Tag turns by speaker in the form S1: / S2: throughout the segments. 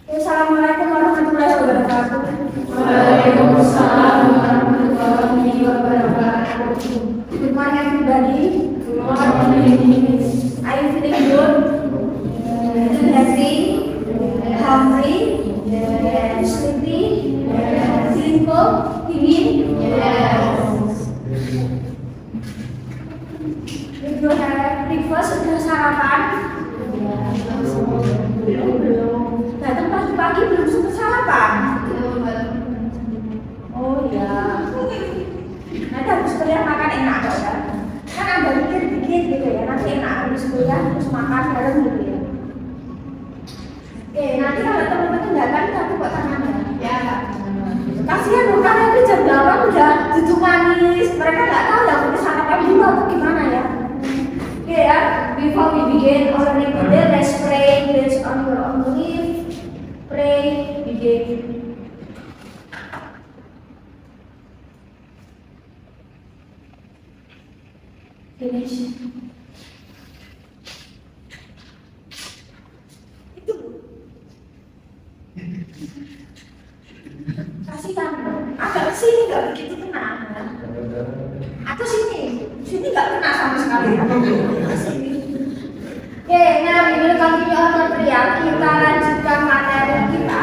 S1: Assalamualaikum warahmatullahi wabarakatuh.
S2: Waalaikumsalam warahmatullahi wabarakatuh.
S1: Good morning everybody.
S2: Good morning.
S1: Are you feeling good? Happy? Hungry? Sleepy? Feeling cold? Dingin? Did you have breakfast? Sudah sarapan? Belum. Datang pagi-pagi belum sempat sarapan. Oh iya. Nanti habis kuliah makan enak kok ya. Kan ada mikir dikit gitu ya. Nanti enak habis kuliah terus makan bareng gitu ya. Oke, nanti kalau teman-teman datang tapi kok tangannya.
S2: Ya.
S1: Kasihan loh karena itu jam 8 udah duduk manis. Mereka nggak tahu ya mungkin sarapan dulu atau gimana ya. Oke ya, before we begin our today, let's pray based on your own belief. Pray, begin. Finish. Itu kasihkan agak sini nggak begitu kena atau sini nggak kena sama sekali. Sini. Oke, nah we will continue our material. Kita lanjutkan materi kita.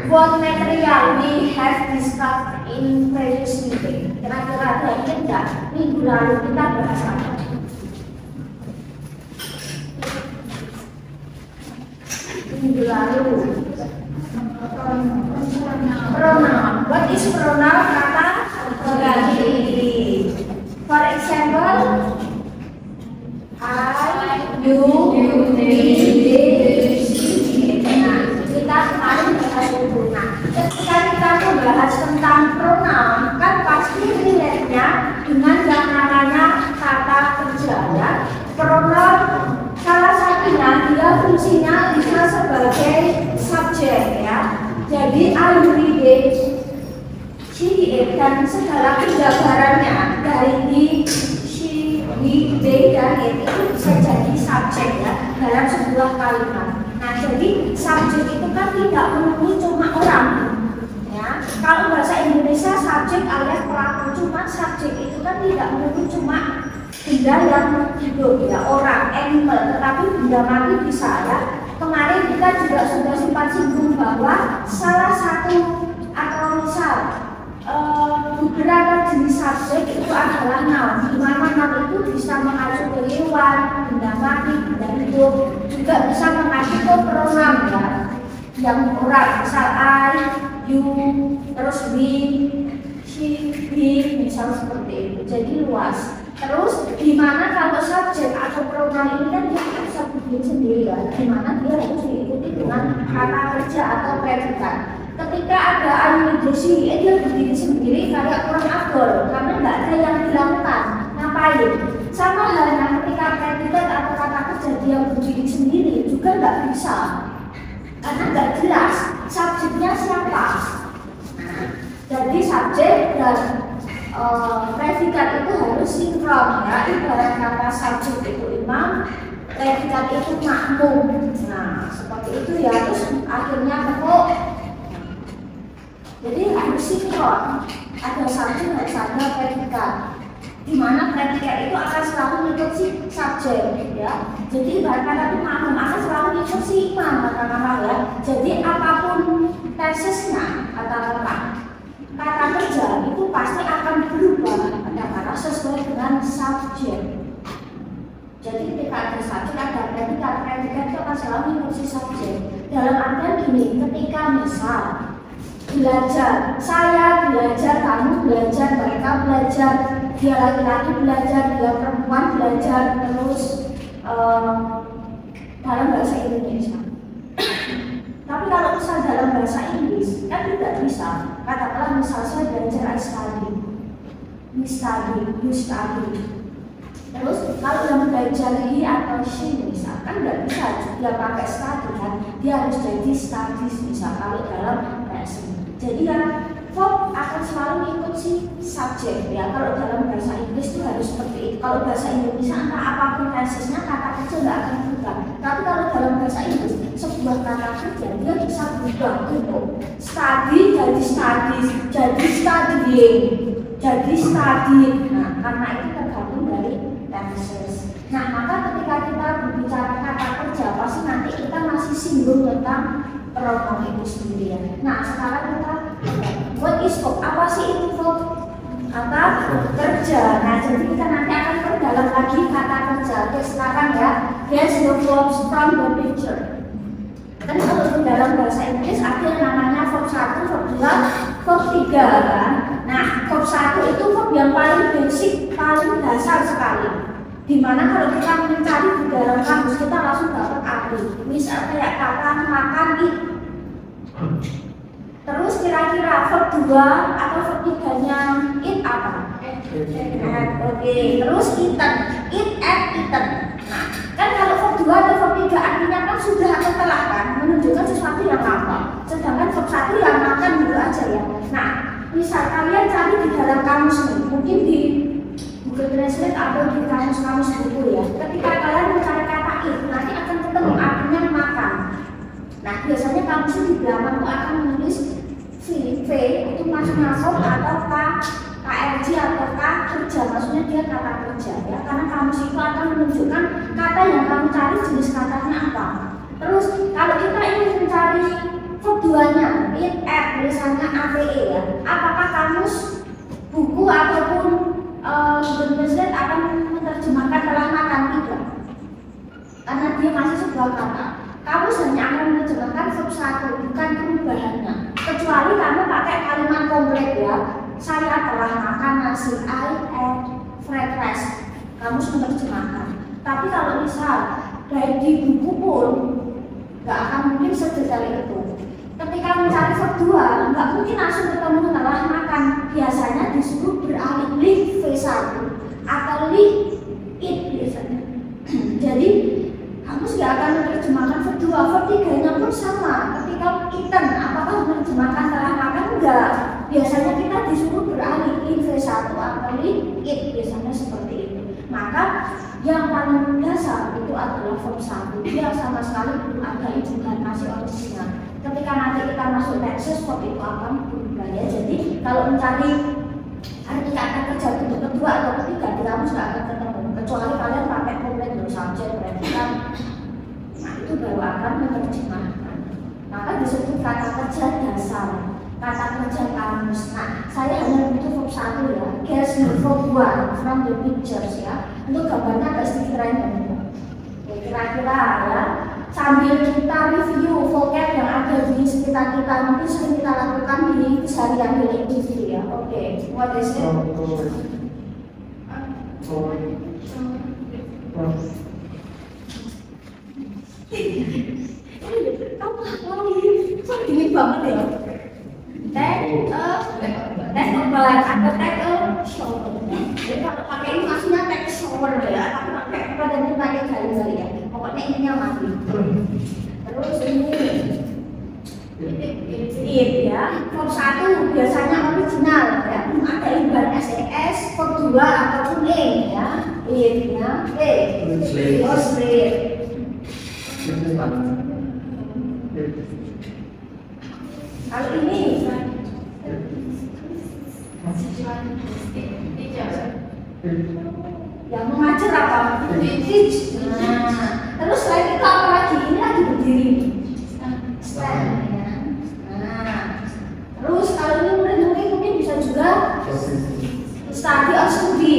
S1: What material we have discussed in previous meeting? Kira-kira ada yang enggak? Minggu lalu kita bahas apa? Minggu lalu pronoun. What is pronoun? Kata pengganti. For example, I, you, they, she. Nah, kita kemarin bahas itu. Nah, ketika kita membahas tentang pronoun, kan pasti relate-nya dengan yang namanya kata kerja ya. Pronoun salah satunya dia fungsinya bisa sebagai subjek ya. Jadi I, you, they, she, dan segala penjabarannya dari he, she, we, they, dan it itu bisa jadi subjek ya dalam sebuah kalimat. Nah, jadi subjek itu kan tidak memenuhi cuma orang ya. Kalau bahasa Indonesia subjek alias pelaku, cuma subjek itu kan tidak memenuhi cuma benda yang hidup ya, orang, animal, tetapi benda mati bisa ya. Kemarin kita juga sudah sempat singgung bahwa salah satu atau misal beberapa jenis subjek itu adalah noun, di mana noun itu bisa mengacu ke hewan, benda mati, benda hidup, juga bisa mengacu ke pronoun ya, yang orang, misal I, you, terus we, she, he, misal seperti itu. Jadi luas. Terus di mana kalau subjek atau pronoun ini kan dia bisa berdiri sendiri ya, di mana dia harus diikuti dengan kata kerja atau predikat. Ketika ada animasi, dia berdiri sendiri kayak kurang afdol karena nggak ada yang dilakukan. Ngapain? Sama halnya ketika predikat atau kata kerja dia berdiri sendiri juga nggak bisa karena nggak jelas subjeknya siapa. Jadi subjek dan predikat itu harus sinkron ya. Ibarat kata subjek itu imam, predikat itu makmum. Nah seperti itu ya. Terus akhirnya tepuk. Jadi harus sinkron. Ada subjek harus ada predikat. Di mana predikat itu akan selalu mengikut si subjek ya. Jadi ibarat kata itu makmum akan selalu mengikut si imam kata-kata ya. Jadi apapun tesisnya kata kerja itu pasti akan berubah kata-kata sesuai dengan subjek. Jadi ketika ada subjek ada predikat itu akan selalu mengikuti subjek. Dalam artian gini, ketika misal belajar, saya belajar, kamu belajar, mereka belajar, dia laki-laki belajar, dia perempuan belajar, terus dalam bahasa Indonesia. Tapi kalau misal dalam bahasa Inggris kan tidak bisa. Katakanlah misal saya belajar I study, we study, you study. Terus kalau yang belajar he atau she misal kan nggak bisa dia pakai study kan, dia harus jadi studies misal kalau dalam bahasa. Jadi yang verb akan selalu mengikuti subjek ya. Kalau dalam bahasa Inggris itu harus seperti itu. Kalau bahasa Indonesia entah apapun tesisnya kata kerja nggak akan berubah. Tapi kalau dalam bahasa Inggris sebuah kata kerja dia bisa berubah bentuk. Study jadi studies, jadi studying, jadi studying. Nah, karena itu tergantung dari tenses. Nah, maka ketika kita berbicara kata kerja, pasti nanti kita masih singgung tentang pronoun itu sendiri ya. Nah, sekarang kita what is verb? Apa sih itu verb? Kata kerja. Nah, jadi kita nanti akan perdalam lagi kata kerja. Oke, sekarang ya, here's the verbs from the picture. Kan kalau dalam bahasa Inggris ada yang namanya verb 1, verb 2, verb 3 kan. Nah, verb 1 itu verb yang paling basic, paling dasar sekali. Dimana kalau kita mencari di dalam kamus kita langsung dapat arti. Misal kayak kata makan eat. Terus kira-kira verb 2 atau verb 3-nya eat apa? Oke. Terus eaten, eat and eaten. Nah, kan kalau verb 2 atau verb 3 artinya kan sudah atau telah kan, menunjukkan sesuatu yang apa. Sedangkan verb 1 yang makan dulu aja ya. Nah, misal kalian cari di dalam kamus nih, mungkin di Google Translate atau di kamus-kamus buku ya. Ketika kalian mencari kata eat, nanti akan ketemu artinya makan. Nah, biasanya kamus di belakang itu akan menulis V itu maksudnya verb atau KRJ atau K kerja, maksudnya dia kata kerja ya. Karena kamus itu akan menunjukkan kata yang kamu cari jenis katanya apa. Terus kalau kita ingin mencari verb 2-nya, eat, at, tulisannya APE ya. Apakah kamus buku ataupun Google Translate akan menerjemahkan telah makan? Tidak, karena dia masih sebuah kata. Kamu hanya akan menerjemahkan verb 1, bukan perubahannya. Kecuali kamu pakai kalimat komplit ya. Saya telah makan nasi, I ate fried rice. Kamu menerjemahkan. Tapi kalau misal dari di buku pun nggak akan mungkin sedetail itu. Ketika mencari verb 2, nggak mungkin langsung ketemu telah makan. Biasanya disuruh beralih li V1 atau li it biasanya. Jadi kamu nggak akan menerjemahkan verb 2, verb 3-nya pun sama. Ketika eaten, apakah menerjemahkan telah makan? Enggak. Biasanya kita disuruh beralih li V1 atau li it, biasanya seperti itu. Maka yang paling dasar itu adalah verb 1. Dia sama sekali belum ada inkarnasi original. Ketika nanti kita masuk tekst, verb itu akan berubah ya. Jadi kalau mencari arti kata kerja bentuk kedua atau ketiga di kamus nggak akan ketemu, kecuali kalian pakai komplit subjek predikat. Nah, itu baru akan menerjemahkan. Maka disebut kata kerja dasar, kata kerja kamus. Nah, saya hanya butuh verb 1 ya. Here's the verb 1 from the pictures ya. Untuk gambarnya agak sedikit random. Kira-kira ya, sambil kita review vocab yang ada di sekitar kita, mungkin sering kita lakukan di keseharian daily activity ya. Oke, what is it? Kamu gini banget ya. Take a bath atau take a shower. Jadi kalau pakai ini maksudnya take a shower ya, tapi pakai apa dan pakai jari-jari ya. Pokoknya ininya mati. Terus ini it ya. Verb 1 biasanya original ya. Ada imban ses, verb 2 ataupun ya. It ya. Oh, sleep. Kalau ini yang mengajar apa? Teach. Nah, terus selain itu apa lagi? Ini lagi berdiri. Stand. Ya. Nah, terus kalau ini murid-murid mungkin bisa juga study or studi.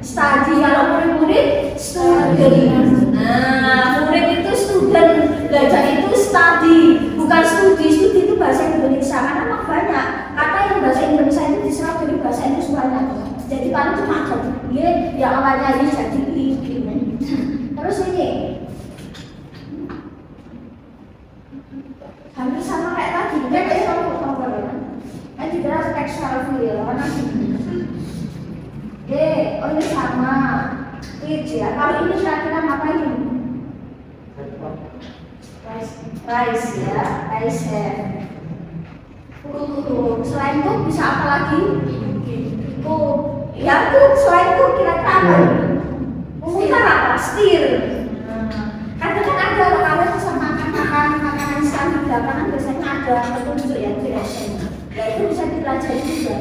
S1: Study kalau murid-murid studi. Nah, murid itu student, belajar itu study, bukan studi. Studi itu bahasa Indonesia, karena memang banyak kata yang bahasa Indonesia itu diserap dari bahasa Inggris banyak. Jadi paling cuma jadi yang awalnya ini jadi ini. Terus ini hampir sama kayak tadi, kayak kamu apa ya? Kan juga textual ya, mana? Oh ini sama, teach ya. Kalau ini kira-kira ngapain? Rice ya, rice ya. Selain itu bisa apa lagi? Ya selain itu kira-kira apa? Memutar apa? Stir. Kan ada petunjuk ya direction. Ya itu bisa dipelajari juga.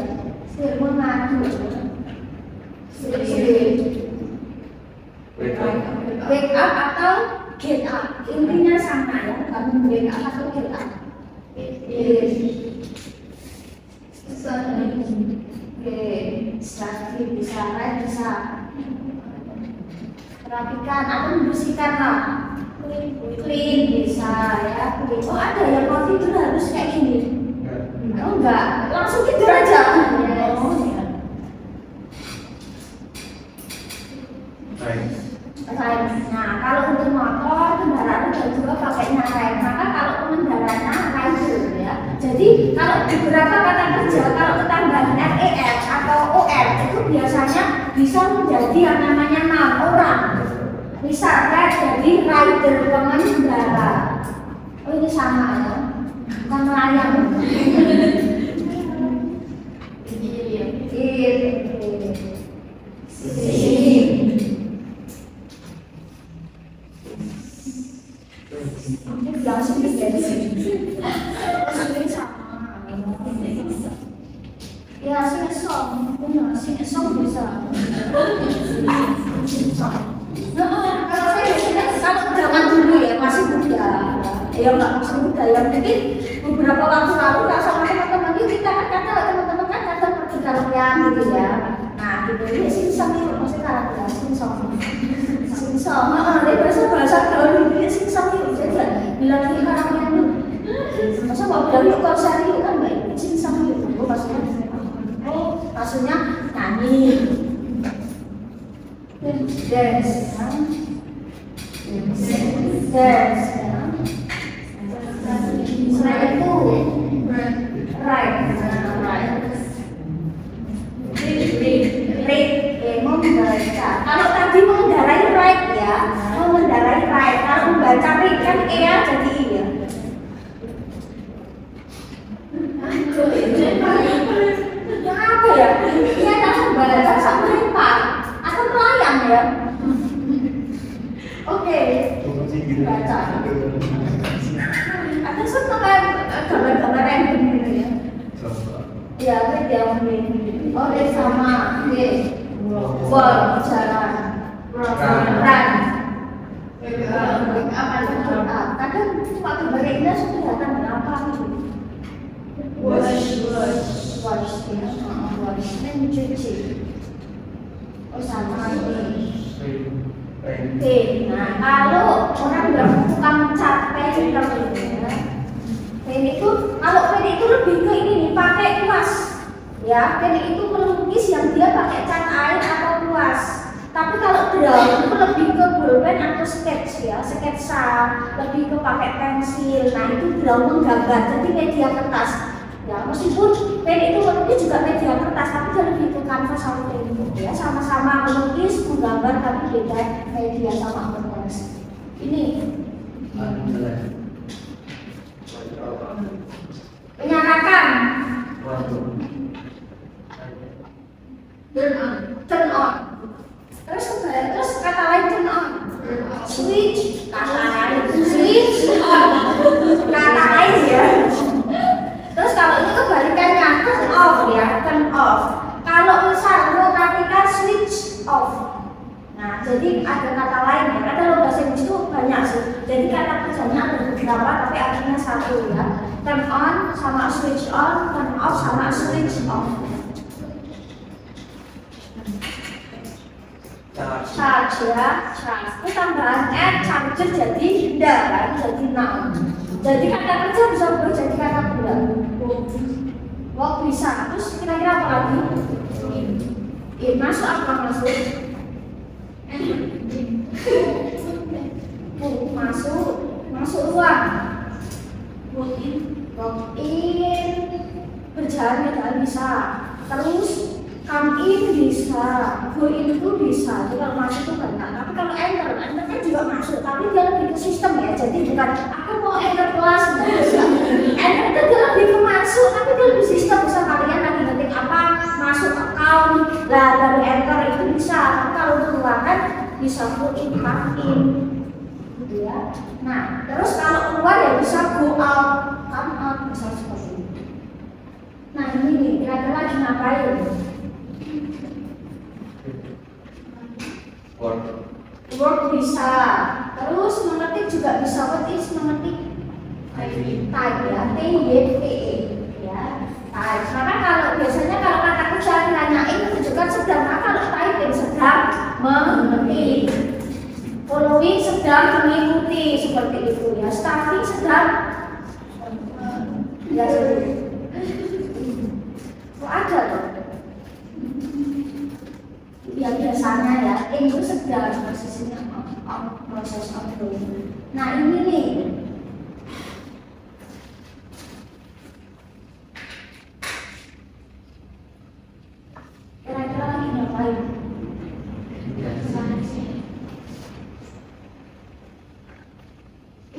S1: Mengadu. Wake up atau get up. Intinya sama ya, bukan wake up atau get up. Bisa right, bisa rapikan atau membersihkan lah. Clean bisa ya. Oh ada yang mau tidur harus kayak gini. Oh enggak, langsung tidur aja. Nah kalau untuk motor kendaraan juga pakainya rem. Maka kalau pengendaraannya rider ya. Jadi kalau beberapa kata kerja kalau ketambahan RER atau OR itu biasanya bisa menjadi yang namanya noun orang. Misal jadi rider pengendara. Oh ini sama ya, bukan melayang. Ya sing song, benar sing song bisa. Kalau zaman dulu ya masih muda, ya nggak masih muda ya mungkin beberapa waktu lalu nggak sama teman-teman kita kan kata teman-teman kan kata pergi karaokean gitu ya. Nah gitu ini sing song itu masih karaokean sing song, dia bahasa gaul ini sing song itu jadi bilang di karaokean itu, masa mau bilang yuk konser itu kan nggak sing song itu, maksudnya nyanyi, dance, selain itu right, membaca. Kalau tadi mengendarai right ya, mengendarai right. Kalau membaca read kan ya jadi iya. Yang apa ya? Ini adalah membaca sama lempar atau melayang ya. Oke, baca. Ada semua kan gambar-gambar random gitu ya. Ya, read yang ini. Oh, dia sama. Oke. Walk, jalan. Run. Kadang cuma gambar ini sudah kelihatan berapa gitu. Wash ya, wash. Mencuci. Oh sama ini. Oke, nah kalau orang tukang cat pen itu, kalau pen itu lebih ke ini nih, pakai kuas. Ya, pen itu melukis yang dia pakai cat air atau kuas. Tapi kalau draw itu lebih ke bolpen atau sketch ya, sketsa, lebih ke pakai pensil. Nah itu draw menggambar, jadi media kertas. Ya, meskipun pen itu melukis juga media kertas, tapi dia lebih ke kanvas atau pen ya, sama-sama melukis, menggambar, tapi beda media sama kertas. Ini menyalakan, turn on. Terus kata lain turn on, switch, kata lain switch on, kata lain ya. Terus kalau itu kebalikannya turn off ya, turn off. Kalau misal mematikan switch off. Nah, jadi ada kata lain ya. Kata lo bahasa Inggris itu banyak sih. Jadi kata kerjanya ada beberapa, tapi artinya satu ya. Turn on sama switch on, turn off sama switch off. Charge ya, charge. Itu tambahan charger jadi dah kan, jadi noun. Jadi kata kerja bisa berubah jadi kata bulan. Walk bisa. Terus kira-kira apa lagi? Masuk apa masuk? Masuk ruang. Walk in. Berjalan bisa. Terus come in bisa, go in itu bisa. Jadi kalau masuk itu benar. Tapi kalau enter kan juga masuk. Tapi dia lebih ke sistem ya. Jadi bukan aku mau enter kelas, nggak bisa. Enter itu dia lebih ke masuk, tapi dia lebih sistem. Bisa kalian lagi ngetik apa, masuk account, lah baru enter itu bisa. Tapi kalau untuk keluarkan bisa go in, come in, gitu ya. Nah, terus kalau keluar ya bisa go out, come out. misal seperti itu. Nah ini nih, kira-kira lagi ngapain? Work bisa, terus mengetik juga bisa. What is mengetik? Type ya, T-Y-P-E ya, type. Karena kalau biasanya kalau kata kerja nanyain menunjukkan sedang, nah kalau typing sedang mengetik, following sedang mengikuti seperti itu ya, studying sedang ya seperti itu. Kok ada tuh? Ya biasanya ya, itu sedang prosesnya proses upload. Nah ini nih. Kira-kira lagi ngapain? Ini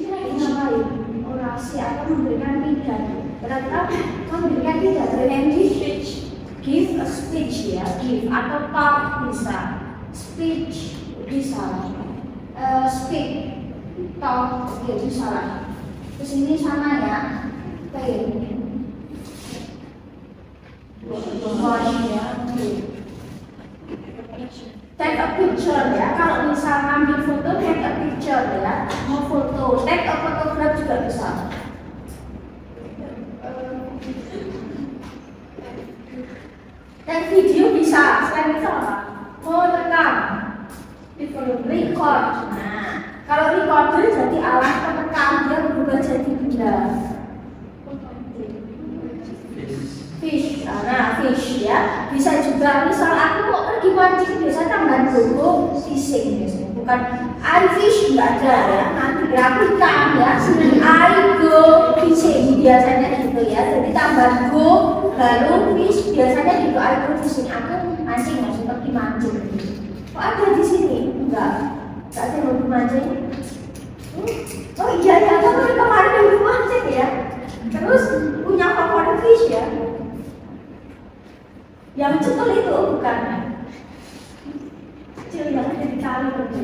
S1: lagi ngapain? Orasi atau memberikan pidato. Kira-kira memberikan pidato yang give a speech ya, give atau talk bisa, speech bisa, speak, talk oke bisa. Terus ini sama ya, take a picture ya. Kalau misal ngambil foto, take a picture ya. Mau foto, take a photograph juga bisa. Dan video bisa, selain itu apa? Merekam, record. Nah, kalau recorder jadi alat perekam, dia berubah jadi benda. Fish, nah fish ya. Bisa juga, misal aku mau pergi mancing, biasanya tambahan logo fishing biasanya. Bukan I fish, nggak ada ya. Nanti aku ikan ya. I go fishing biasanya gitu ya. Jadi tambah go baru fish biasanya gitu. I go fishing, aku mancing maksudnya pergi mancing. Kok ada di sini? Enggak ada yang pergi mancing. Oh iya ya, kamu kemarin pergi mancing ya. Terus punya favorit fish ya. Yang cekel itu bukan? Kecil banget jadi kali itu.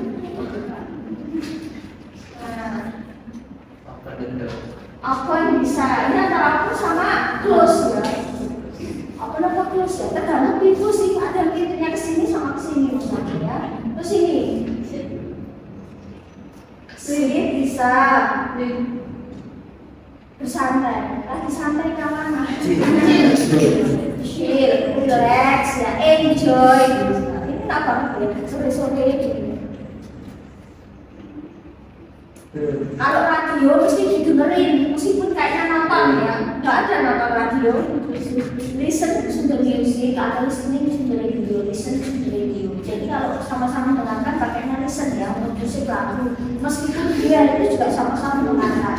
S1: Apa yang bisa? Ini antara aku sama close ya. Apa nama close ya? Tergantung pintu sih. Ada yang pintunya kesini sama kesini misalnya ya. Terus ini sit bisa. Bersantai. Lagi santai kawan. Chill, relax ya, enjoy. Ini tak banget ya, sore-sore gitu. Kalau radio mesti didengerin, meskipun kayaknya nonton ya, nggak ada nonton radio. Listen to the music atau listening to the radio, listen to the radio. Jadi kalau sama-sama mendengarkan pakainya listen ya, untuk musik lagu. Meskipun dia itu juga sama-sama mendengarkan.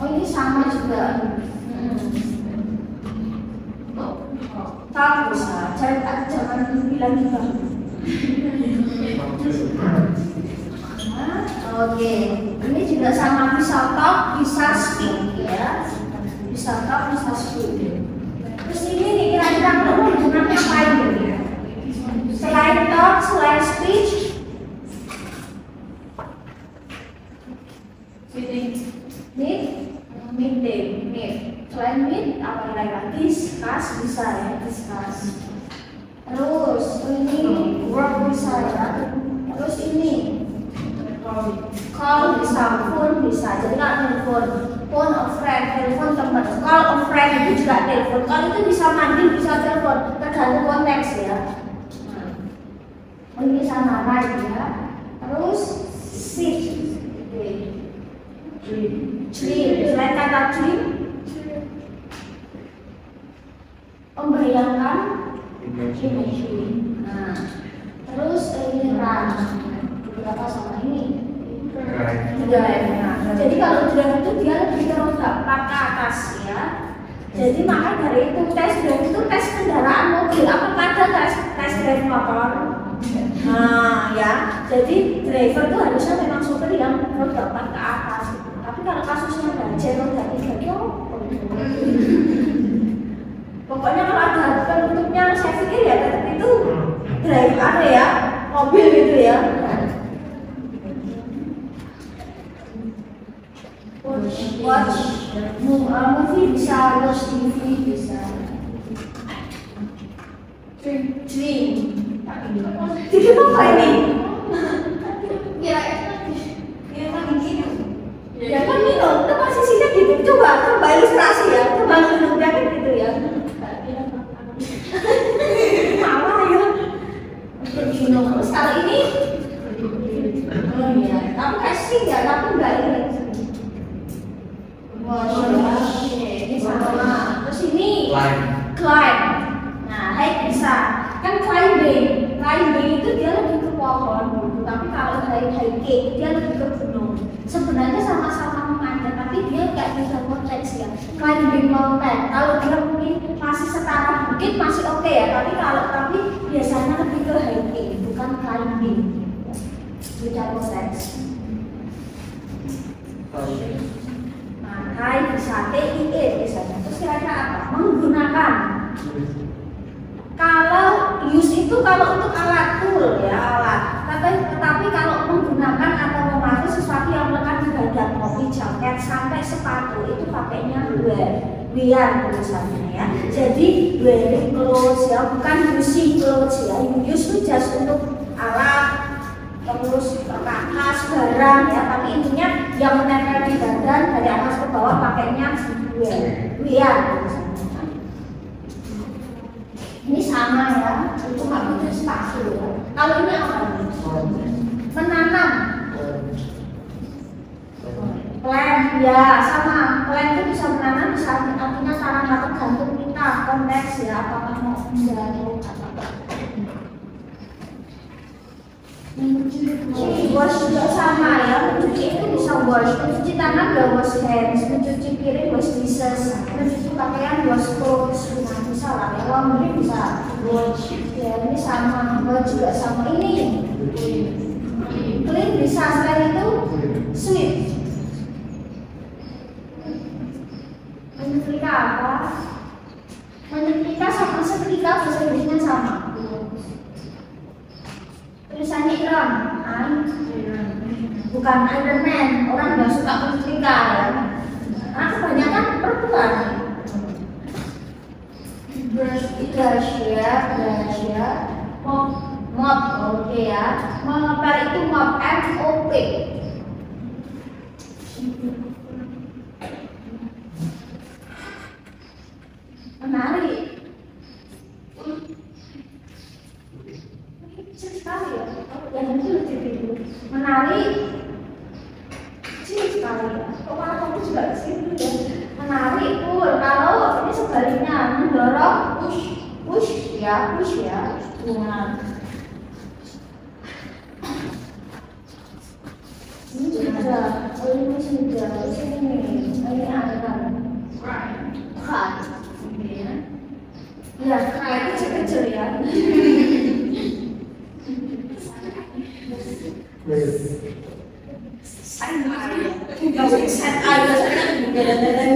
S1: Oh ini sama juga. Tahu bisa, jangan bilang juga. Oke, ini juga sama, bisa talk, bisa speak ya. Bisa talk, bisa speak. Terus ini nih kira-kira kamu hubungan ngapain ya? Selain talk, selain speech, meet. Selain meet, apa lagi? Discuss bisa ya, discuss. Terus ini work bisa ya. Terus ini call bisa, phone bisa. Jadi kalau telepon, phone a friend, telepon teman. Call a friend itu juga telepon. Kalau itu bisa mandi, bisa telepon. Tergantung konteks ya. Ini sama right ya. Terus sit, dream. Selain kata dream, membayangkan imagine. Nah, terus ini run. Berapa sama ini? Drive. Nah, jadi kalau drive itu dia lebih terombak ke atas ya. Jadi maka dari itu tes drive itu tes kendaraan mobil. Apakah ada tes drive motor? Nah ya, jadi driver itu harusnya memang supir yang roda 4 ke atas. Tapi kalau kasusnya banjir roda 3 itu pokoknya kalau ada bentuknya saya pikir ya itu drive ada ya, mobil gitu ya. watch movie bisa, watch TV bisa. Drink. Jadi apa ini? Ya kan gini. Ya kan minum, itu posisinya gitu. Coba ilustrasi ya. Coba minumnya kan gitu ya. Malah ya. Minum terus kalau ini. Oh iya, tapi kasih ya, tapi enggak ini. Ini sama. Terus ini climb. Nah, hike bisa. Kan climbing itu dia lebih ke pohon, tapi kalau hiking dia lebih ke gunung. Sebenarnya sama-sama memanjat, tapi dia nggak bisa konteks ya. Climbing mountain, kalau dia mungkin masih setara bukit masih oke ya, tapi biasanya lebih ke hiking, bukan climbing. Beda konteks. Nah, hike bisa, TIE biasanya. Terus kira-kira apa? Menggunakan. Kalau use itu kalau untuk alat tool ya alat, tetapi kalau menggunakan atau memakai sesuatu yang melekat di badan, kopi, jaket sampai sepatu itu pakainya wear tulisannya ya. Jadi wearing clothes ya, bukan using clothes ya. Use itu just untuk alat, terus perkakas barang ya, tapi intinya yang menempel di badan dari atas ke bawah pakainya wear tulisannya. Ini sama ya, itu nggak butuh spasi ya. Kalau ini apa nih? Menanam. Plant ya, sama. Plant itu bisa menanam, bisa artinya tanam atau gantung kita, konteks ya, apakah mau menjalani atau apa. Wash juga sama ya, mencuci itu bisa wash, mencuci tangan ya wash hands, mencuci piring wash dishes, mencuci pakaian wash clothes, nah bisa lah ya, laundry bisa wash ya, ini sama, wash juga sama, ini clean bisa, selain itu sweep. Menyetrika apa? Menyetrika sama setrika bahasa Inggrisnya sama. Tulisannya Iron, bukan Iron Man. Orang nggak suka menyetrika ya. Karena kebanyakan perempuan. Brush ya. Mop, oke ya. Mengepel itu mop, MOP. Menarik. Sekali ya, yang itu lebih menarik, kecil sekali ya. Kepala kamu juga kecil ya. Menarik pun. Kalau ini sebaliknya mendorong, push ya. Nah, ini sudah, ini ada cry. Ya, cry kecil ya. Set aja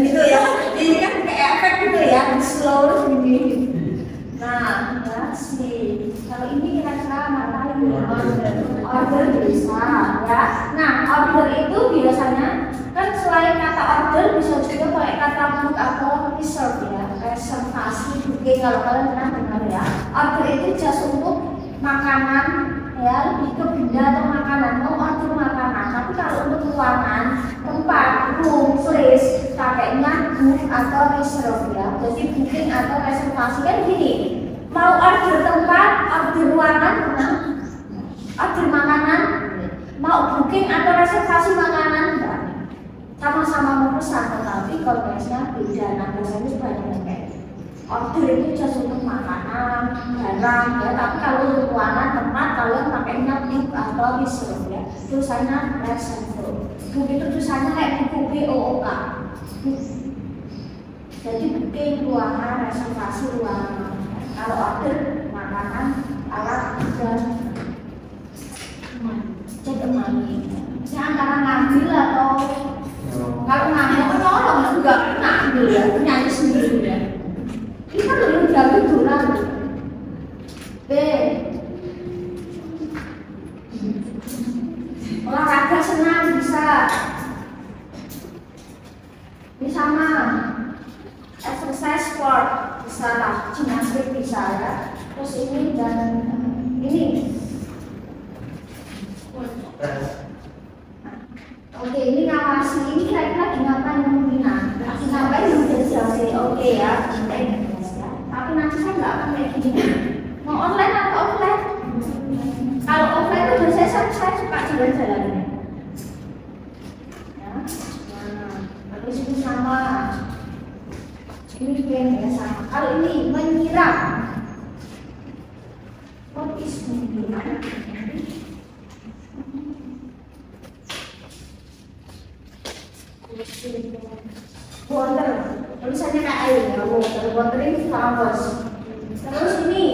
S1: gitu ya. Ini kan kayak efek gitu ya, slow gini. Nah, ya sih. Kalau ini kira-kira matahari order bisa ya. Nah, order itu biasanya kan selain kata order bisa juga pakai kata book atau reserve ya, reservasi booking kalau kalian pernah dengar ya. Order itu just untuk makanan ya, lebih ke benda atau makanan, mau order makanan. Tapi kalau untuk ruangan, tempat, room, place, pakainya book atau reserve ya. Jadi booking atau reservasi kan gini. Mau order tempat, order ruangan, order makanan, mau booking atau reservasi makanan enggak. Sama-sama memesan, tetapi konteksnya beda. Nah, biasanya sebanyak kayak order itu just untuk makanan, barang ya. Tapi kalau untuk ruangan, tempat, kalian pakainya book atau reserve ya. Tulisannya reserve. Book itu tulisannya kayak buku BOOK. Jadi booking ruangan, reservasi ruangan. Kalau order makanan, alat dan cek emani. Ini antara ngambil atau kalau ngambil menolong enggak ngambil ya, nyanyi sendiri ya. Kita belum jago duran. B. Olahraga senam bisa. Ini sama exercise sport bisa lah, gimnastik bisa ya. Terus ini dan ini. Oke, ini ngawasi. Ini kira-kira ngapain kemungkinan? Ngapain menjadi oke ya. Tapi nanti saya nggak akan kayak gini. Mau online atau offline? Kalau offline itu biasanya saya suka jalan-jalan. Ya. Nah, terus ini sama. Ini game ya sama. Kalau ini menyiram. What is menyiram? Water, tulisannya kayak air ya, water ini flowers. Terus ini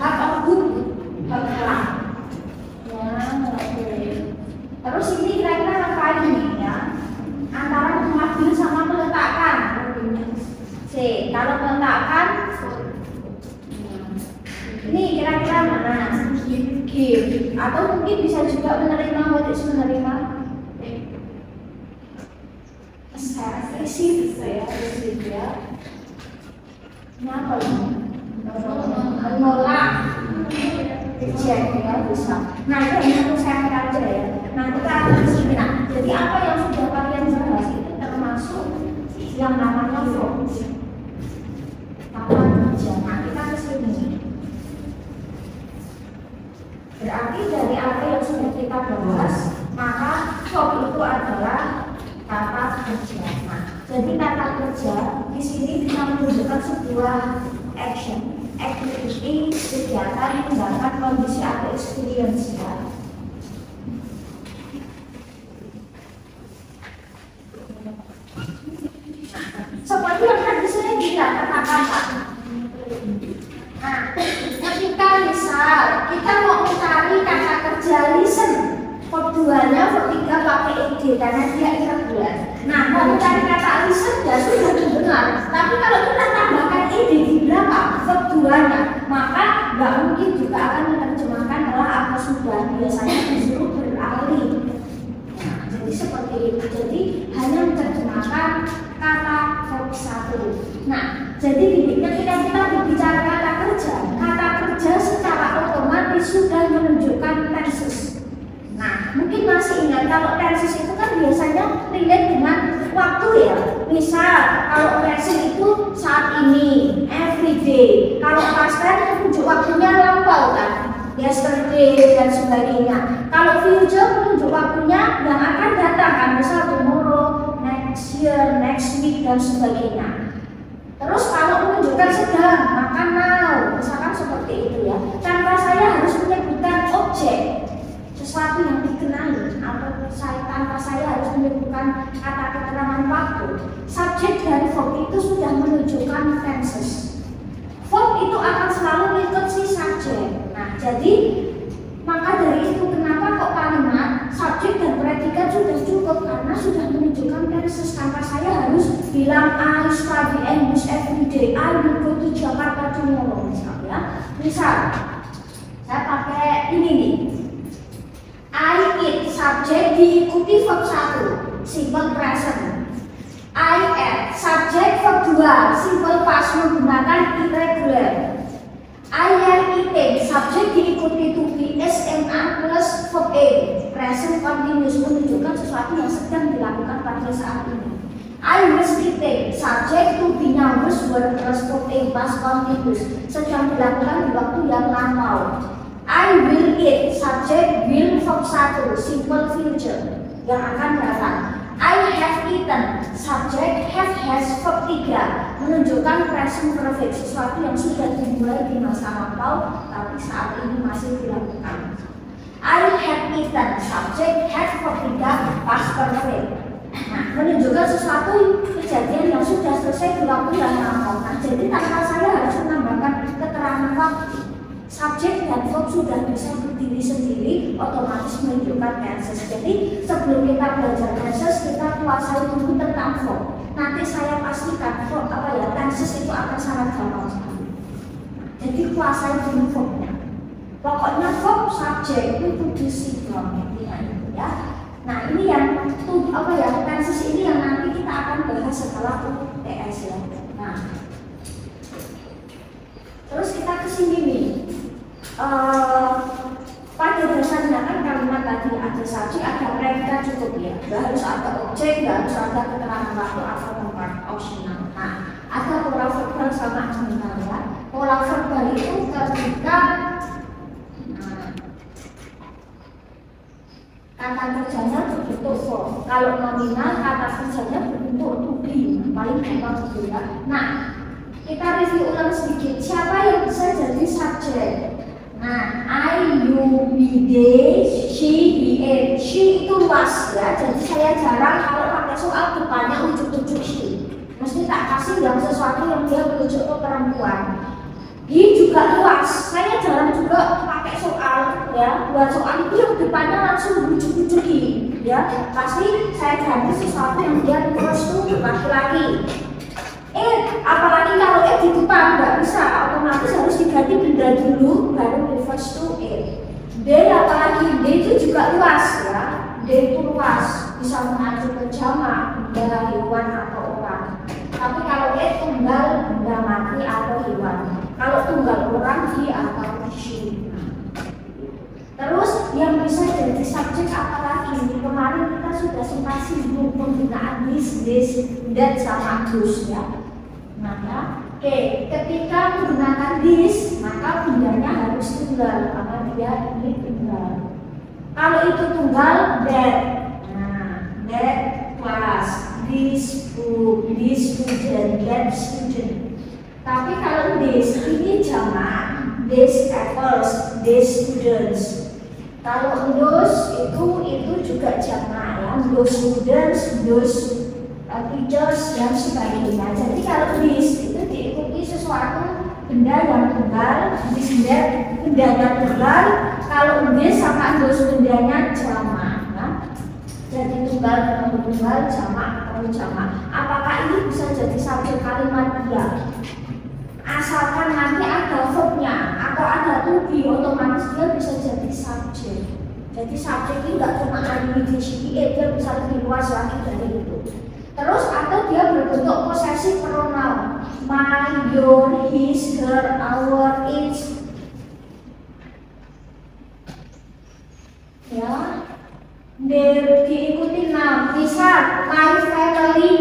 S1: heart of good, bergerak. Ya, oke. Terus ini kira-kira apa ini ya? Antara mengambil sama meletakkan. C, kalau meletakkan, ini kira-kira mana? Give, atau mungkin bisa juga menerima, menerima. Receive ya, receive ya. Kenapa ini? Menolak, reject ya bisa. Nah itu hanya untuk saya aja ya. Nah kita akan kesini. Nah jadi apa yang sudah kalian bahas itu termasuk yang namanya verb. Apa kerja? Nah kita kesini. Berarti dari apa yang sudah kita bahas, maka verb itu adalah kata kerja. Nah, jadi kata kerja di sini bisa menunjukkan sebuah action, activity, kegiatan, tindakan, kondisi atau experience ya. Seperti yang tadi saya bilang kata-kata. Nah, ketika misal kita mau mencari kata kerja listen. Keduanya ketiga pakai id karena dia irregular. Nah, mau mencari kata listen ya sudah didengar. Tapi kalau kita tambahkan id di belakang keduanya, maka nggak mungkin juga akan menerjemahkan telah atau sudah. Biasanya disuruh beralih. Nah, jadi seperti itu. Jadi hanya menerjemahkan kata verb satu. Nah, jadi ketika kita berbicara kata kerja secara otomatis sudah menunjukkan tenses. Nah, mungkin masih ingat kalau tenses itu kan biasanya relate dengan waktu ya. Misal kalau present itu saat ini, everyday. Kalau past tense menunjuk waktunya lampau kan, yesterday dan sebagainya. Kalau future menunjuk waktunya yang akan datang kan, misal tomorrow, next year, next week dan sebagainya. Terus kalau menunjukkan sedang, maka now, misalkan seperti itu ya. Tanpa saya harus menyebutkan objek, sesuatu yang dikenali, atau tanpa saya harus menyebutkan kata keterangan waktu. Subjek dan verb itu sudah menunjukkan tenses. Verb itu akan selalu mengikut si subjek. Nah, jadi maka dari itu kenapa kok kalimat subjek dan predikat sudah cukup karena sudah menunjukkan tenses. Tanpa saya harus bilang I study English every day, I will go to Jakarta tomorrow misalnya. Misal saya pakai ini nih. I eat, subjek diikuti verb 1, simple present. I ate, subjek verb 2, simple past menggunakan irregular. I am eating, subjek diikuti to be SMA plus verb A, present continuous menunjukkan sesuatu yang sedang dilakukan pada saat ini. I was eating, subjek to be now plus verb A, past continuous, sedang dilakukan di waktu yang lampau. I will eat, subjek will verb 1, simple future yang akan datang. I have eaten, subjek have has verb 3 menunjukkan present perfect, sesuatu yang sudah dimulai di masa lampau tapi saat ini masih dilakukan. I have eaten, subjek have verb 3 past perfect. Nah, menunjukkan sesuatu kejadian yang sudah selesai di waktu yang lampau. Nah, jadi tanpa saya harus menambahkan keterangan waktu. Subjek dan verb sudah bisa berdiri sendiri, otomatis menunjukkan tenses. Jadi sebelum kita belajar tenses, kita kuasai dulu tentang verb. Nanti saya pastikan verb tenses itu akan sangat gampang sekali. Jadi kuasai dulu verbnya. Pokoknya verb subjek itu to see from ya. Nah ini yang tenses ini yang nanti kita S ya. Nah, terus kita ke sini nih. Pada dasarnya kan kalimat tadi ada subjek, ada predika cukup ya. Nggak harus ada objek, nggak harus ada keterangan waktu atau tempat, optional. Nah, ada pola verbal sama nominal ya. Pola verbal itu ketika kata kerjanya berbentuk form. Kalau nominal kata kerjanya berbentuk to be. Paling gampang gitu ya. Nah, kita review ulang sedikit. Siapa yang bisa jadi subjek? Nah, I, you, we, they, she, he, it. She itu luas ya. Jadi saya jarang kalau pakai soal depannya ujuk-ujuk she. Mesti tak kasih yang sesuatu yang dia merujuk ke perempuan. He juga luas. Saya jarang juga pakai soal ya. Buat soal itu yang depannya langsung ujuk-ujuk he. Ya, pasti saya ganti sesuatu yang dia refers to laki-laki. Apalagi kalau di depan nggak bisa, otomatis harus diganti benda dulu baru refers to it. They apalagi, they itu juga luas ya. They itu luas, bisa mengacu ke jamak, benda hewan atau orang. Tapi kalau it tunggal, benda mati atau hewan. Kalau tunggal orang, he atau she. Terus yang bisa jadi subjek apalagi? Kemarin kita sudah sempat singgung penggunaan this, that sama those ya. Nah ya, oke, ketika menggunakan this, maka bendanya harus tunggal karena dia ini tunggal. Kalau itu tunggal, that. Nah, that class, this book, this student, that student. Tapi kalau this ini jamak, these apples, these students. Kalau those itu juga jamak ya, those students, those teachers dan sebagainya. Jadi kalau this itu diikuti sesuatu benda yang tunggal, this that benda yang tunggal. Kalau this sama those bendanya jamak. Ya. Jadi tunggal ketemu tunggal, jamak ketemu jamak. Apakah ini bisa jadi subjek kalimat dia? Asalkan nanti ada verbnya atau ada to be, otomatis dia bisa jadi subjek. Jadi subjek itu nggak cuma I, we, she, it, dia bisa lebih luas lagi dari itu. Terus atau dia berbentuk posesif pronoun, my, your, his, her, our, its. Ya, diikuti noun. Misal my family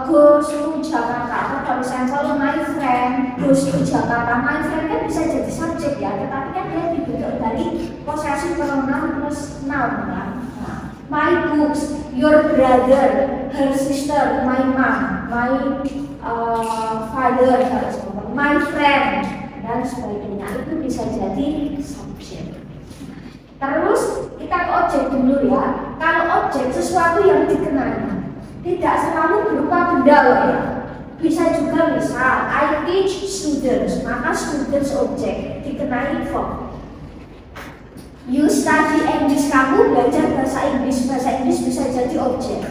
S1: goes to Jakarta. Atau sampel my friend goes to Jakarta. My friend kan bisa jadi subjek ya, tetapi kan dia dibentuk dari posesif pronoun plus noun ya. My books, your brother, her sister, my mom, my father, my friend, dan sebagainya. Itu bisa jadi subjek. Terus kita ke objek dulu ya. Kalau objek sesuatu yang dikenali, tidak selalu berupa benda loh ya. Bisa juga misal I teach students, maka students objek dikenali verb. You study English, kamu belajar bahasa Inggris bisa jadi objek.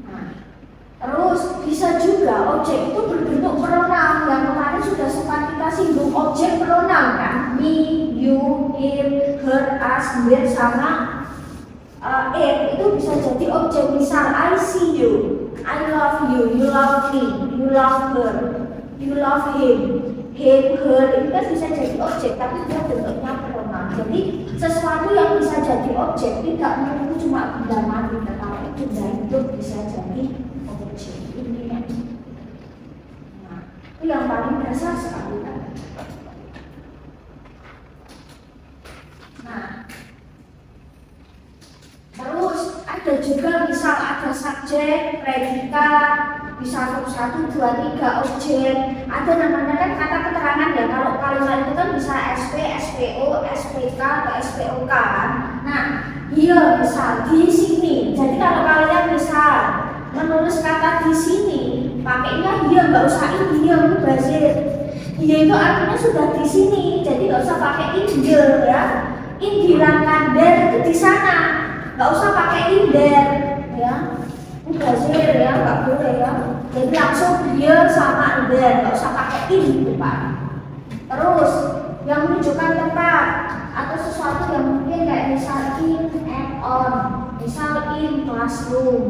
S1: Nah, terus bisa juga objek itu berbentuk pronoun yang kemarin sudah sempat kita singgung objek pronoun kan, me, you, him, her, us, their sama it itu bisa jadi objek. Misal I see you, I love you, you love me, you love her, you love him, her itu kan bisa jadi objek, tapi dia bentuknya pronoun. Jadi sesuatu yang bisa jadi objek tidak melulu cuma benda mati, tetapi benda hidup bisa jadi objek. Ini ya. Nah, itu yang paling dasar sekali kan. Nah, terus ada juga misal ada subjek, predika, bisa 1, 2, 3 objek. Ada namanya kan kata keterangan ya. Kalau kalimat itu kan bisa SP, SPO, SPK atau SPOK kan. Nah, iya misal di sini. Jadi kalau kalian misal menulis kata di sini, pakainya iya, nggak usah ini, iya mubazir. Iya itu artinya sudah di sini. Jadi nggak usah pakai in ya. In dihilangkan, there itu di sana. Nggak usah pakai in there ya. Mubazir ya, nggak boleh ya. Jadi langsung dia sama there, nggak usah pakai in di depan. Terus yang menunjukkan tempat atau sesuatu yang mungkin kayak misal in and on, misal in classroom.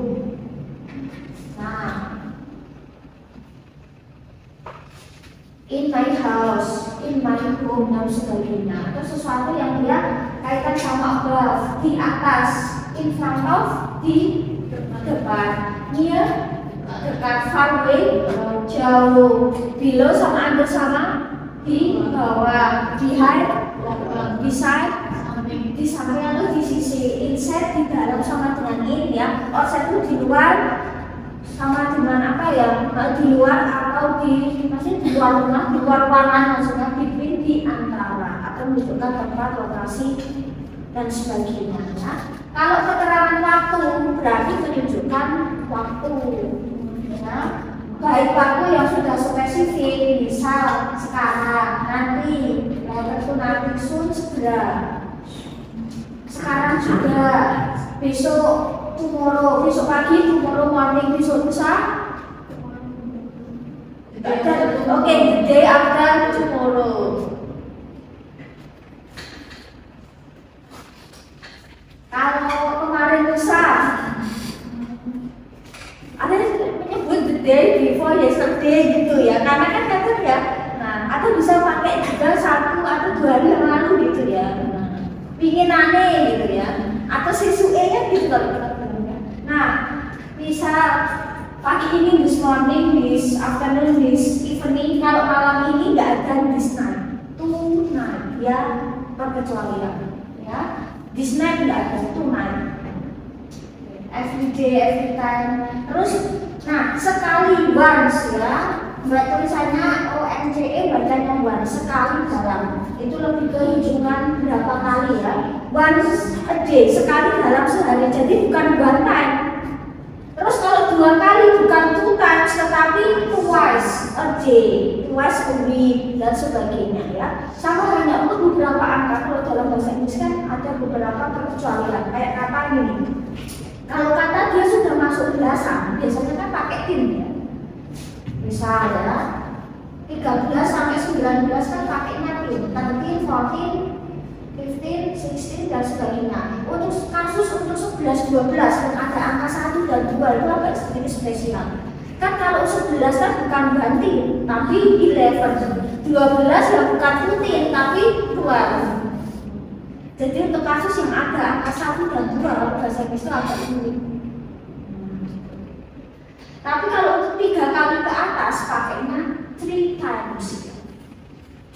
S1: in my house, in my home, dan sebagainya. Atau sesuatu yang dia kaitan sama above, di atas, in front of, di depan, near, dekat, far away, jauh, below sama under sama di bawah, behind, beside, di samping atau di sisi, inside, di dalam sama dengan in ya, outside itu di luar sama dengan apa ya, di luar atau masih di luar rumah, di luar ruangan, maksudnya between, di antara, atau menunjukkan tempat, lokasi dan sebagainya ya. Kalau keterangan waktu berarti menunjukkan waktu ya. Baik waktu yang sudah spesifik, misal sekarang, nanti, tentu nanti, soon, segera, sekarang juga, besok, tomorrow, besok pagi, tomorrow morning, besok lusa. Oke, the day after tomorrow. Kalau kemarin lusa, ada yang menyebut the day before yesterday gitu ya, karena kan kadang ya, nah atau bisa pakai juga 1 atau 2 hari yang lalu gitu ya, pingin aneh gitu ya, atau sesuai gitu kalau kita bilangnya. Nah, misal pagi ini, this morning, this afternoon, this evening, kalau malam ini nggak ada this night, tonight ya, perkecualian ya, this night nggak ada, tonight. Every day, every time. Terus, nah sekali once ya, buat tulisannya ONCE bacanya once, sekali dalam. Itu lebih ke hitungan berapa kali ya. Once a day, sekali dalam sehari. Jadi bukan one time. Terus kalau 2 kali bukan 2 times, tetapi twice a day, twice a week dan sebagainya ya. Sama hanya untuk beberapa angka. Kalau dalam bahasa Inggris kan ada beberapa perkecualian. Kayak kata ini. Kalau kata dia sudah masuk belasan, biasanya kan pakai tin ya. Misal ya, 13 sampai 19 kan pakainya tin, 13, 14, 15, 16 dan sebagainya. Untuk kasus untuk 11, 12 kan ada angka 1 dan 2 itu agak sedikit spesial. Kan kalau 11 kan bukan ganti, tapi 11, 12 ya bukan rutin, tapi 12. Jadi untuk kasus yang ada angka 1 dan 2 kalau bahasa Inggris itu agak sulit. Tapi kalau untuk 3 kali ke atas pakainya 3 times.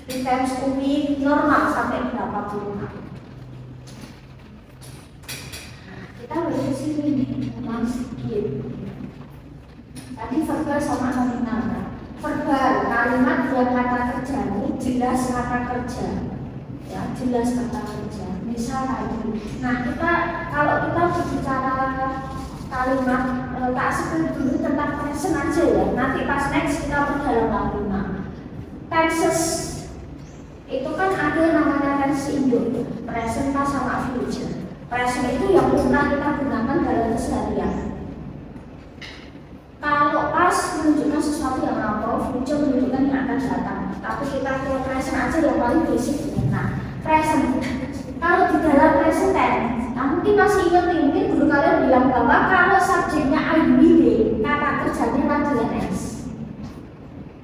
S1: 3 times a week normal sampai berapa puluh kali. Kita baru ke sini memang sedikit. Tadi verbal sama nominal. Verbal kalimat yang kata kerja ini jelas kata kerja. Ya, jelas kata kerja. Misal tadi. Nah, kalau kita berbicara kalimat tak seperti dulu tentang present aja ya. Nanti pas next kita berdalam kalimat. Tenses itu kan ada namanya tense induk. Present pas sama future. Present itu yang pernah kita gunakan dalam keseharian. Kalau pas menunjukkan sesuatu yang lampau, future menunjukkan yang akan datang. Tapi kita ke present aja yang paling basic. Nah, present. Kalau di dalam present tense, mungkin masih ingat nih, mungkin guru kalian bilang bahwa kalau subjeknya I will be, kata kerjanya latihan S.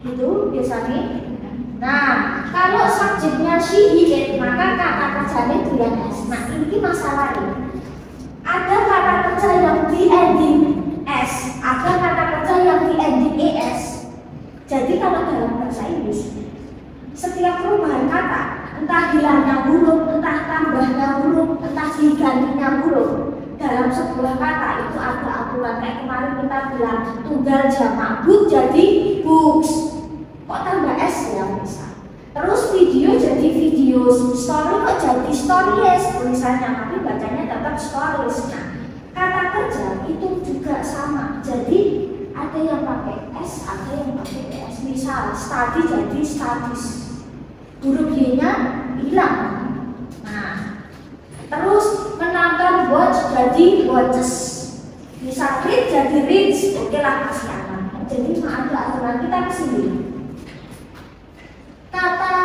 S1: Gitu biasanya. Nah, kalau subjeknya she, he, it, maka kata kerjanya latihan S. Nah, ini masalahnya. Ada kata kerja yang di ending S, ada kata kerja yang di ending ES. Jadi kalau dalam bahasa Inggris, setiap perubahan kata, entah hilangnya huruf, entah tambahnya huruf, entah digantinya huruf, dalam sebuah kata itu ada aturan. Kayak kemarin kita bilang tunggal jamak book jadi books, kok tambah S ya misal. Terus video jadi videos, story kok jadi stories tulisannya, tapi bacanya tetap stories. Nah, kata kerja itu juga sama. Jadi ada yang pakai S, ada yang pakai ES. Misal study jadi studies, huruf Y-nya hilang. Nah, terus menonton watch jadi watches. Misal read jadi reads. Oke lah, masih aman. Jadi ada aturan kita kesini. Kata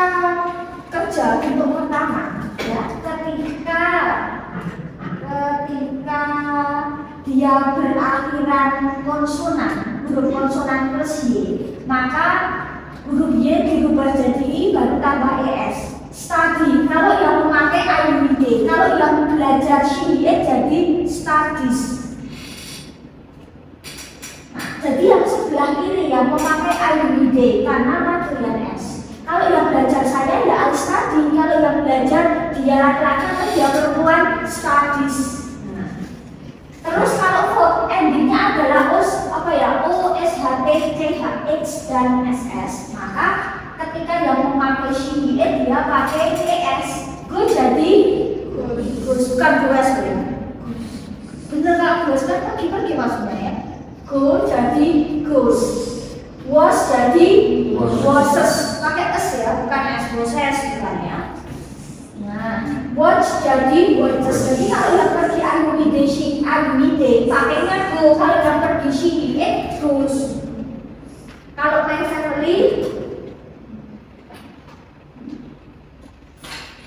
S1: kerja untuk pertama, ya, ketika dia berakhiran konsonan, huruf konsonan plus Y, maka huruf Y dirubah jadi I baru tambah ES. Study, kalau yang memakai IUD, kalau yang belajar she jadi studies. Nah, jadi yang sebelah kiri yang memakai IUD karena ratusan S. Kalau yang belajar saya ya I study, kalau yang belajar dia laki-laki atau dia perempuan studies. Nah, terus kalau verb endingnya adalah O S H T C H X dan SS, maka ketika yang memakai she dia pakai ES. Go jadi goes, bukan goes ya. Bener nggak goes kan pergi maksudnya ya. Go jadi goes, was jadi wasses, pakai s ya, bukan s, wasses bukan ya. Nah, watch jadi watches. Jadi kalau yang pergi IUD pakainya go, kalau yang pergi she goes. Kalau my family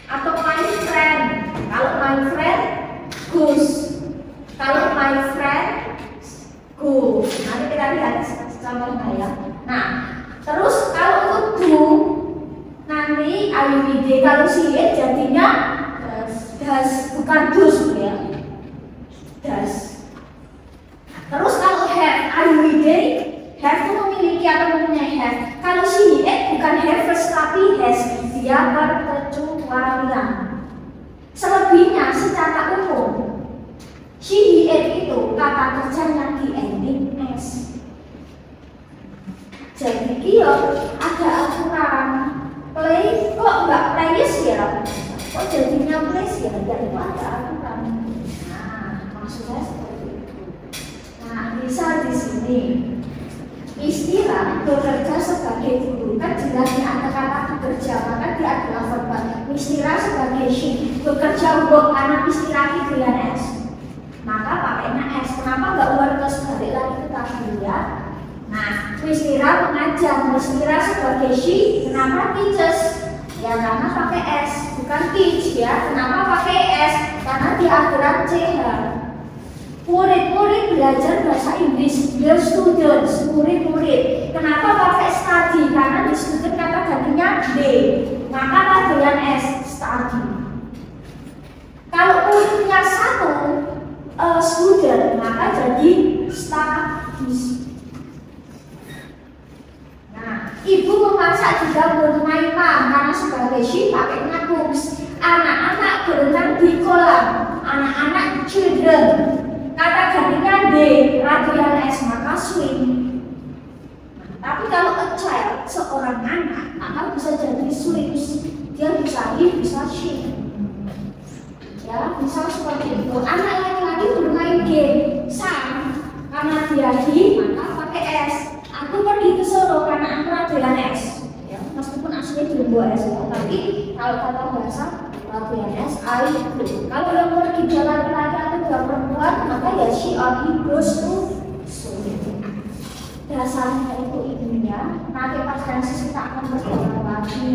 S1: atau my friend, kalau my friend goes, kalau my friend go. Nanti kita lihat contohnya ya. Nah, terus kalau untuk do nanti IUD, kalau si jadinya does, bukan does ya, does. Terus kalau have IUD, have itu memiliki atau mempunyai have. Kalau si bukan have tapi has, dia berkecualian. Selebihnya secara umum she itu kata kerjanya di ending s. Jadi kia ada aturan play, kok nggak plays ya? Kok jadinya plays ya? Jadi ada aturan. Nah, maksudnya seperti itu. Nah, bisa di sini istilah bekerja sebagai guru, kan jelasnya ada kata bekerja, maka dia adalah verbal. Istilah sebagai she, bekerja untuk anak istilah dengan s, maka pakainya s. Kenapa nggak workers, balik lagi ke tadi ya. Nah, istilah mengajar, istilah sebagai she, kenapa teaches? Ya karena pakai s, bukan teach ya. Kenapa pakai s? Karena di akhiran ch. Murid-murid belajar bahasa Inggris, the students, murid-murid. Kenapa pakai study? Karena di student kata gantinya they, maka panggilan s, study. Kalau muridnya satu student, maka jadi studies. Nah, ibu memasak juga bermain karena sebagai she pakainya cooks. Anak-anak berenang di kolam, anak-anak children. Kata gantinya they, radial s, maka swim. Nah, tapi kalau a child, seorang anak, maka bisa jadi swims. Dia bisa he, bisa she. Ya, misal seperti itu. Anak laki-laki bermain game, sam, karena dia he, maka pakai s. Aku pergi ke Solo karena aku radial s. Ya, meskipun aslinya belum buat s, tapi kalau kata bahasa radial s, I go. Kalau yang pergi jalan laki atau dia perempuan, maka ya she or he goes to school. Dasarnya itu ibunya. Nanti pas Francis kita akan berjalan lagi.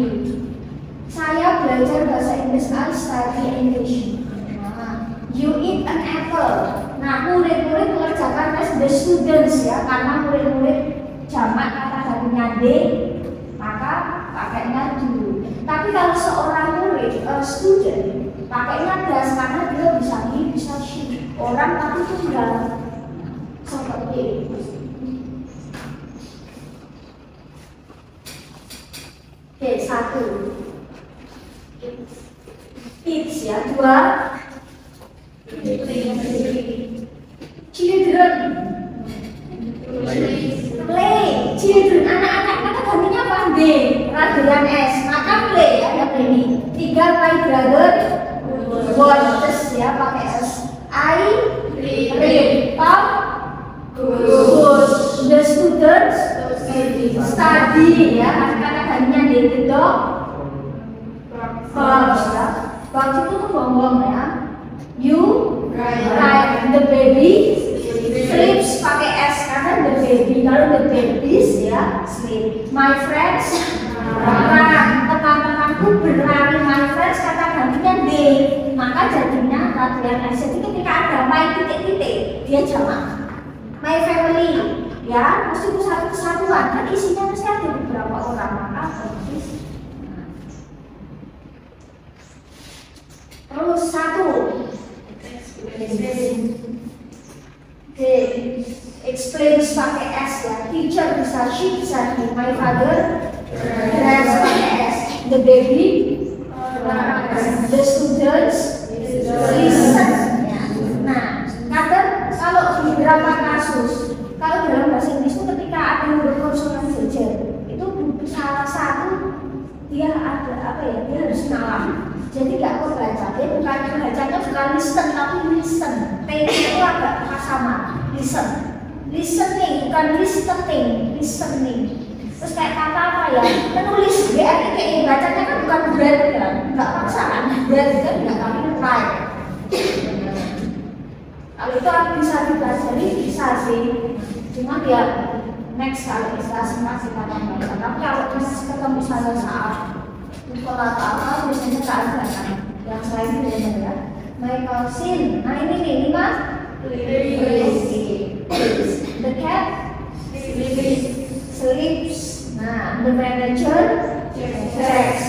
S1: Saya belajar bahasa Inggris, I study English. Nah, you eat an apple. Nah, murid-murid mengerjakan tes the students ya, karena murid-murid jamak kata gantinya they, maka pakainya do. Tapi kalau seorang murid, student, pakainya does karena dia bisa he, bisa she. Orang tapi tunggal seperti itu. Oke, satu. It's ya, dua. Children. Play. Children, anak-anak kata gantinya apa? They, radian s, maka play ya, ada play. Tiga, my brother watches ya, pakai s. I read. Tom goes. The students study ya, kata gantinya they. The dog barks ya. Barks itu tuh bongbong ya. You ride. The baby sleeps, pakai s karena the baby. Kalau the babies ya sleep. My friends run. Teman-temanku berlari. My friends kata gantinya they, maka jadinya radian s. Jadi ketika ada my titik-titik dia jamak. My family ya, mesti satu kesatuan kan isinya mesti ada beberapa orang maka otomatis. Terus satu, explains pakai S ya. Teacher bisa she bisa di my father dress pakai S. The baby, the students listen. Ya. Nah, kadang kalau di beberapa kasus, kalau dalam bahasa Inggris itu ketika ada yang berkonsonan sejajar, itu salah satu dia ada apa ya? Dia harus nalar. Jadi nggak kebaca, dia bukan bacanya bukan listen tapi listen. T itu agak sama, listen, listening bukan listening. Terus kayak kata apa ya? Menulis BR kayak bacanya kan bukan bread ya, nggak paksa kan? Bread kan nggak tapi write. Kalau itu bisa dipelajari bisa sih, cuma ya next kalau istilah masih kata baca. Tapi kalau ketemu misalnya saat sekolah apa biasanya tak ada kan yang selain itu ya my cousin. Nah ini nih lima the cat sleeps. Nah the manager checks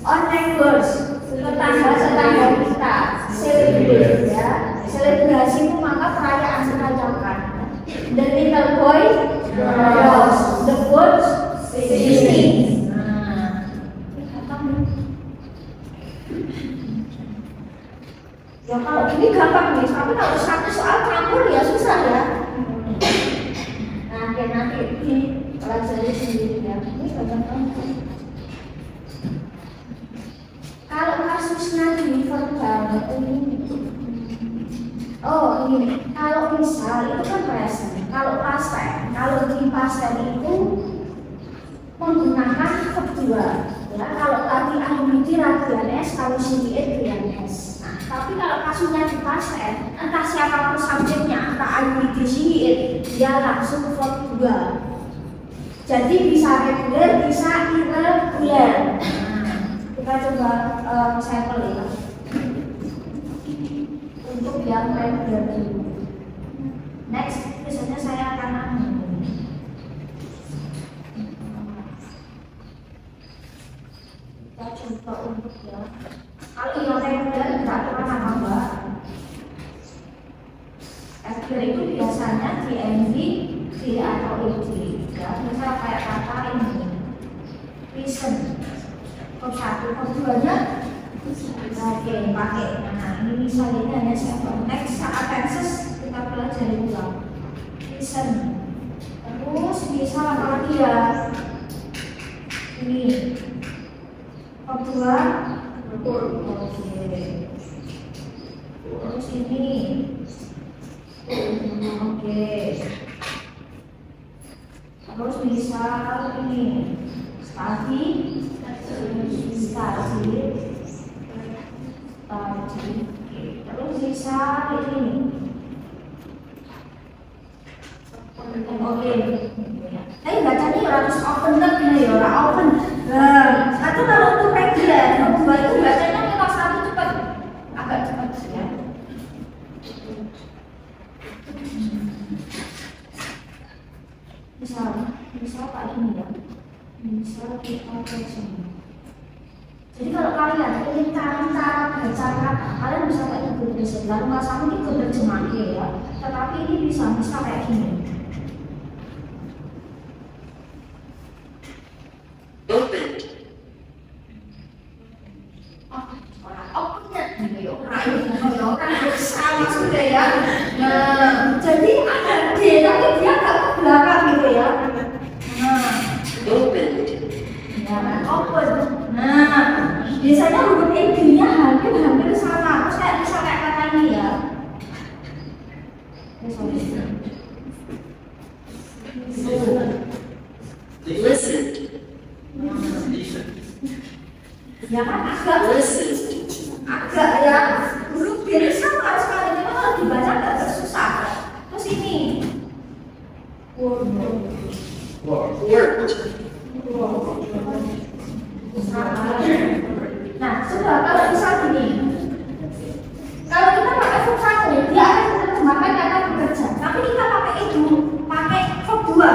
S1: on neighbors tetangga kita celebrate ya. Selebrasi itu maka perayaan dirayakan. The little boy draws, the birds sing. Ya kalau ini gampang nih, tapi kalau satu soal campur ya susah ya. Nah, nanti dipelajari sendiri ya. Ini gampang. Kalau kasusnya di verbal ini, oh ini, kalau misal itu kan present, kalau past tense, kalau di past tense itu menggunakan verb dua. Ya, kalau tadi ahmidi radian S, kalau sini radian S. Nah, tapi kalau kasusnya di past tense, entah siapapun subjeknya, entah ahmidi sini dia langsung verb dua. Jadi bisa reguler, bisa irregular. Nah, kita coba sampel ya. Untuk yang reguler dulu. Next, biasanya saya akan kita coba untuk ya. Kalau yang reguler tidak pernah nambah. Reguler itu biasanya di MV, di atau ED. Ya, misal kayak kata ini, listen. Kok satu, kok duanya? Oke, pakai. Nah, ini misalnya ini hanya sampel. Next, saat tenses kita pelajari ulang. Listen. Terus bisa apa lagi ya? Ini. Kedua, oke. Terus ini, oke. Terus bisa ini, study, terus bisa ini. Oke. Tapi bacanya harus open nih, orang open. Satu kalau untuk reguler, kedua itu bacanya kita satu cepat, agak cepat ya. Misal Pak ini ya, misal kita sini. Jadi kalau kalian ingin cari cara baca kata, kalian bisa pakai Google Translate. Lalu nggak sama ini Google terjemahnya ya, tetapi ini bisa kayak gini.
S2: Opened.
S1: Orang sama sudah ya. Nah, jadi ada D tapi dia nggak ke belakang gitu ya. Nah,
S2: Opened.
S1: ya kan open. Nah, biasanya huruf E-nya hampir sama. Terus kayak bisa kayak kata ini ya.
S2: Listened.
S1: Ya kan agak ya huruf D sama sekali. Cuma kalau dibaca agak susah. Terus ini
S2: Worked.
S1: nah, sudah kalau bisa gini. Kalau kita pakai verb satu, dia akan menerjemahkan kata bekerja. Tapi kita pakai itu, pakai verb dua.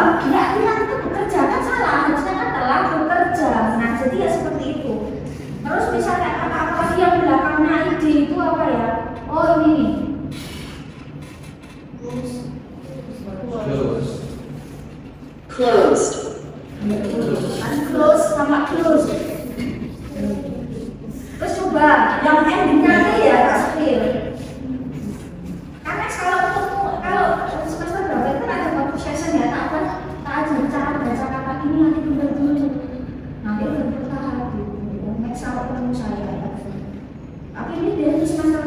S2: Closed.
S1: Close sama close. Terus coba yang endingnya nanti ya tak spill. Karena kalau semester berapa itu kan ada waktu session ya, tak ajar cara baca kata ini nanti dulu. Nanti udah tahap gitu. Next kalau ketemu saya ya. Tapi ini dari semester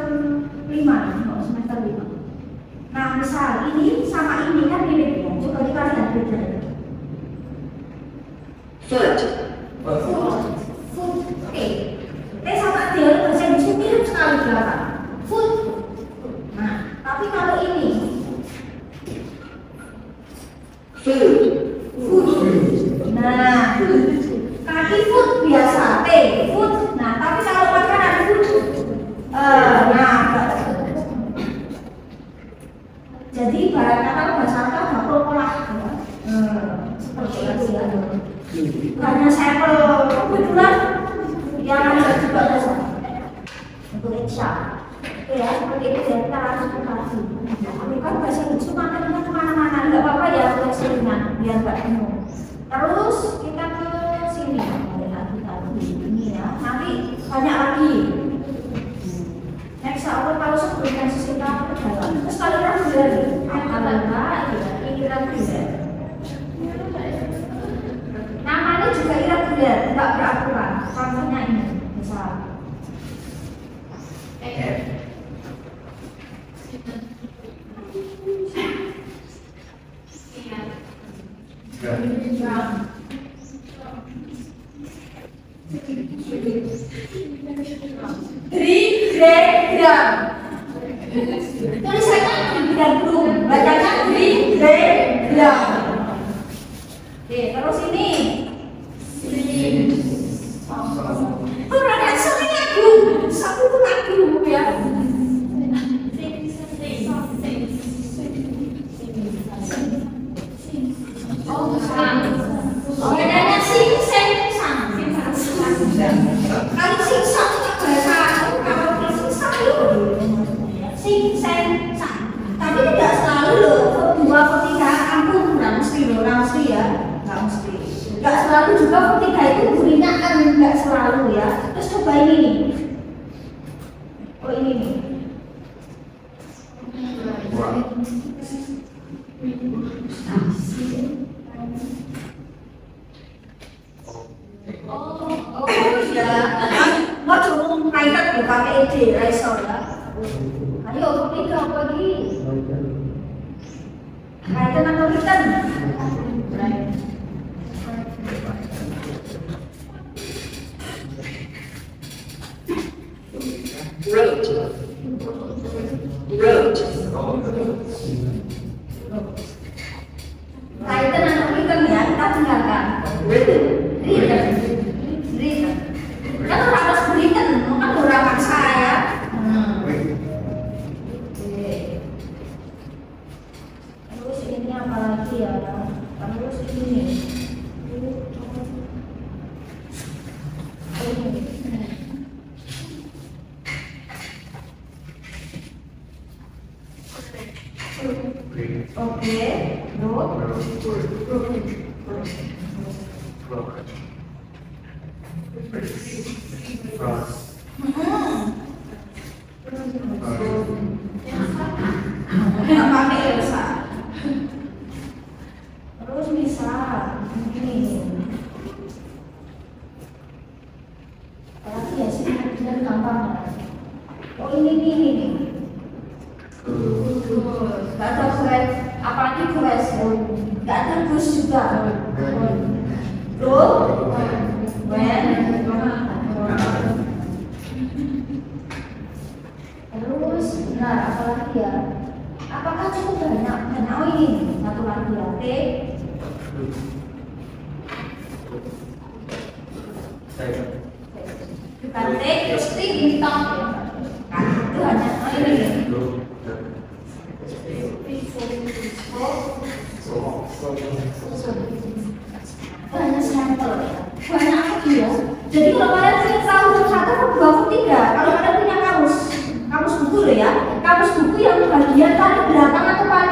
S1: 5, semester 5. Nah misal ini sama ini kan mirip ya. Coba kita lihat bedanya.
S2: Foot.
S1: Foot, oke. Sama dia bahasa Inggris mirip sekali belakang. Foot. Nah, tapi kalau ini
S2: Food.
S1: nah, kaki foot biasa, T, foot. Nah, tapi kalau makanan foot, nah, jadi bahan kata bahasa Arab bakul pola, seperti itu ya. Hanya sampel kebetulan yang ada juga bahasa untuk Indonesia. Ya, seperti itu ya, kita langsung ke lagi. Bukan bahasa Inggris cuma kemana-mana, nggak apa-apa ya, untuk seringan biar nggak penuh. Terus kita ke sini, lagi ini ya. Nanti banyak lagi. Next apa kalau sebelumnya kita ke dalam. Terus kalau reguler, ini reguler. Namanya juga irregular, nggak beraturan. Contohnya ini, misal. Trigram. Tulisannya trigram, bacanya trigram. Oke, terus ini. Perhatian sering lagu, satu pun lagu ya. Bedanya sing, seng, sang. Kalau sing sang itu bahasa, kalau sing sang itu sing, seng, sang. Tapi tidak selalu loh, dua ketiga ampun, nggak mesti loh, nggak mesti ya, nggak mesti. Nggak selalu juga ketiga itu bunyinya kan, nggak selalu ya. Terus coba ini nih. Oh ini nih. Oh ya, mau coba kaitan ya pakai ide, resor ya. Ayo ketiga apa lagi? Kaitan atau return?
S2: Wrote. Wrote.
S1: Kaitan atau return ya, kita tinggalkan.
S2: Ribbon.
S1: Return. Return. Kan orang harus return, bukan orang paksa ya. Terus ini apa lagi ya? Terus ini. Oke, nggak pakai Elsa. Terus bisa ini. Apalagi ya sih, dan gampang ya. Oh ini. Gak ada keren, apalagi keren. Gak ada bus juga. Go, when, terus, nah apalagi ya? Apakah cukup banyak? Oh ini satu lagi ya. T. Bukan T, terus T bintang. Nah itu hanya ini. Hanya sampel ya. Banyak apa ya? Jadi kalau kalian ingin tahu satu atau dua atau tiga, kalau kalian punya kamus buku loh ya, kamus buku yang bagian paling belakang atau paling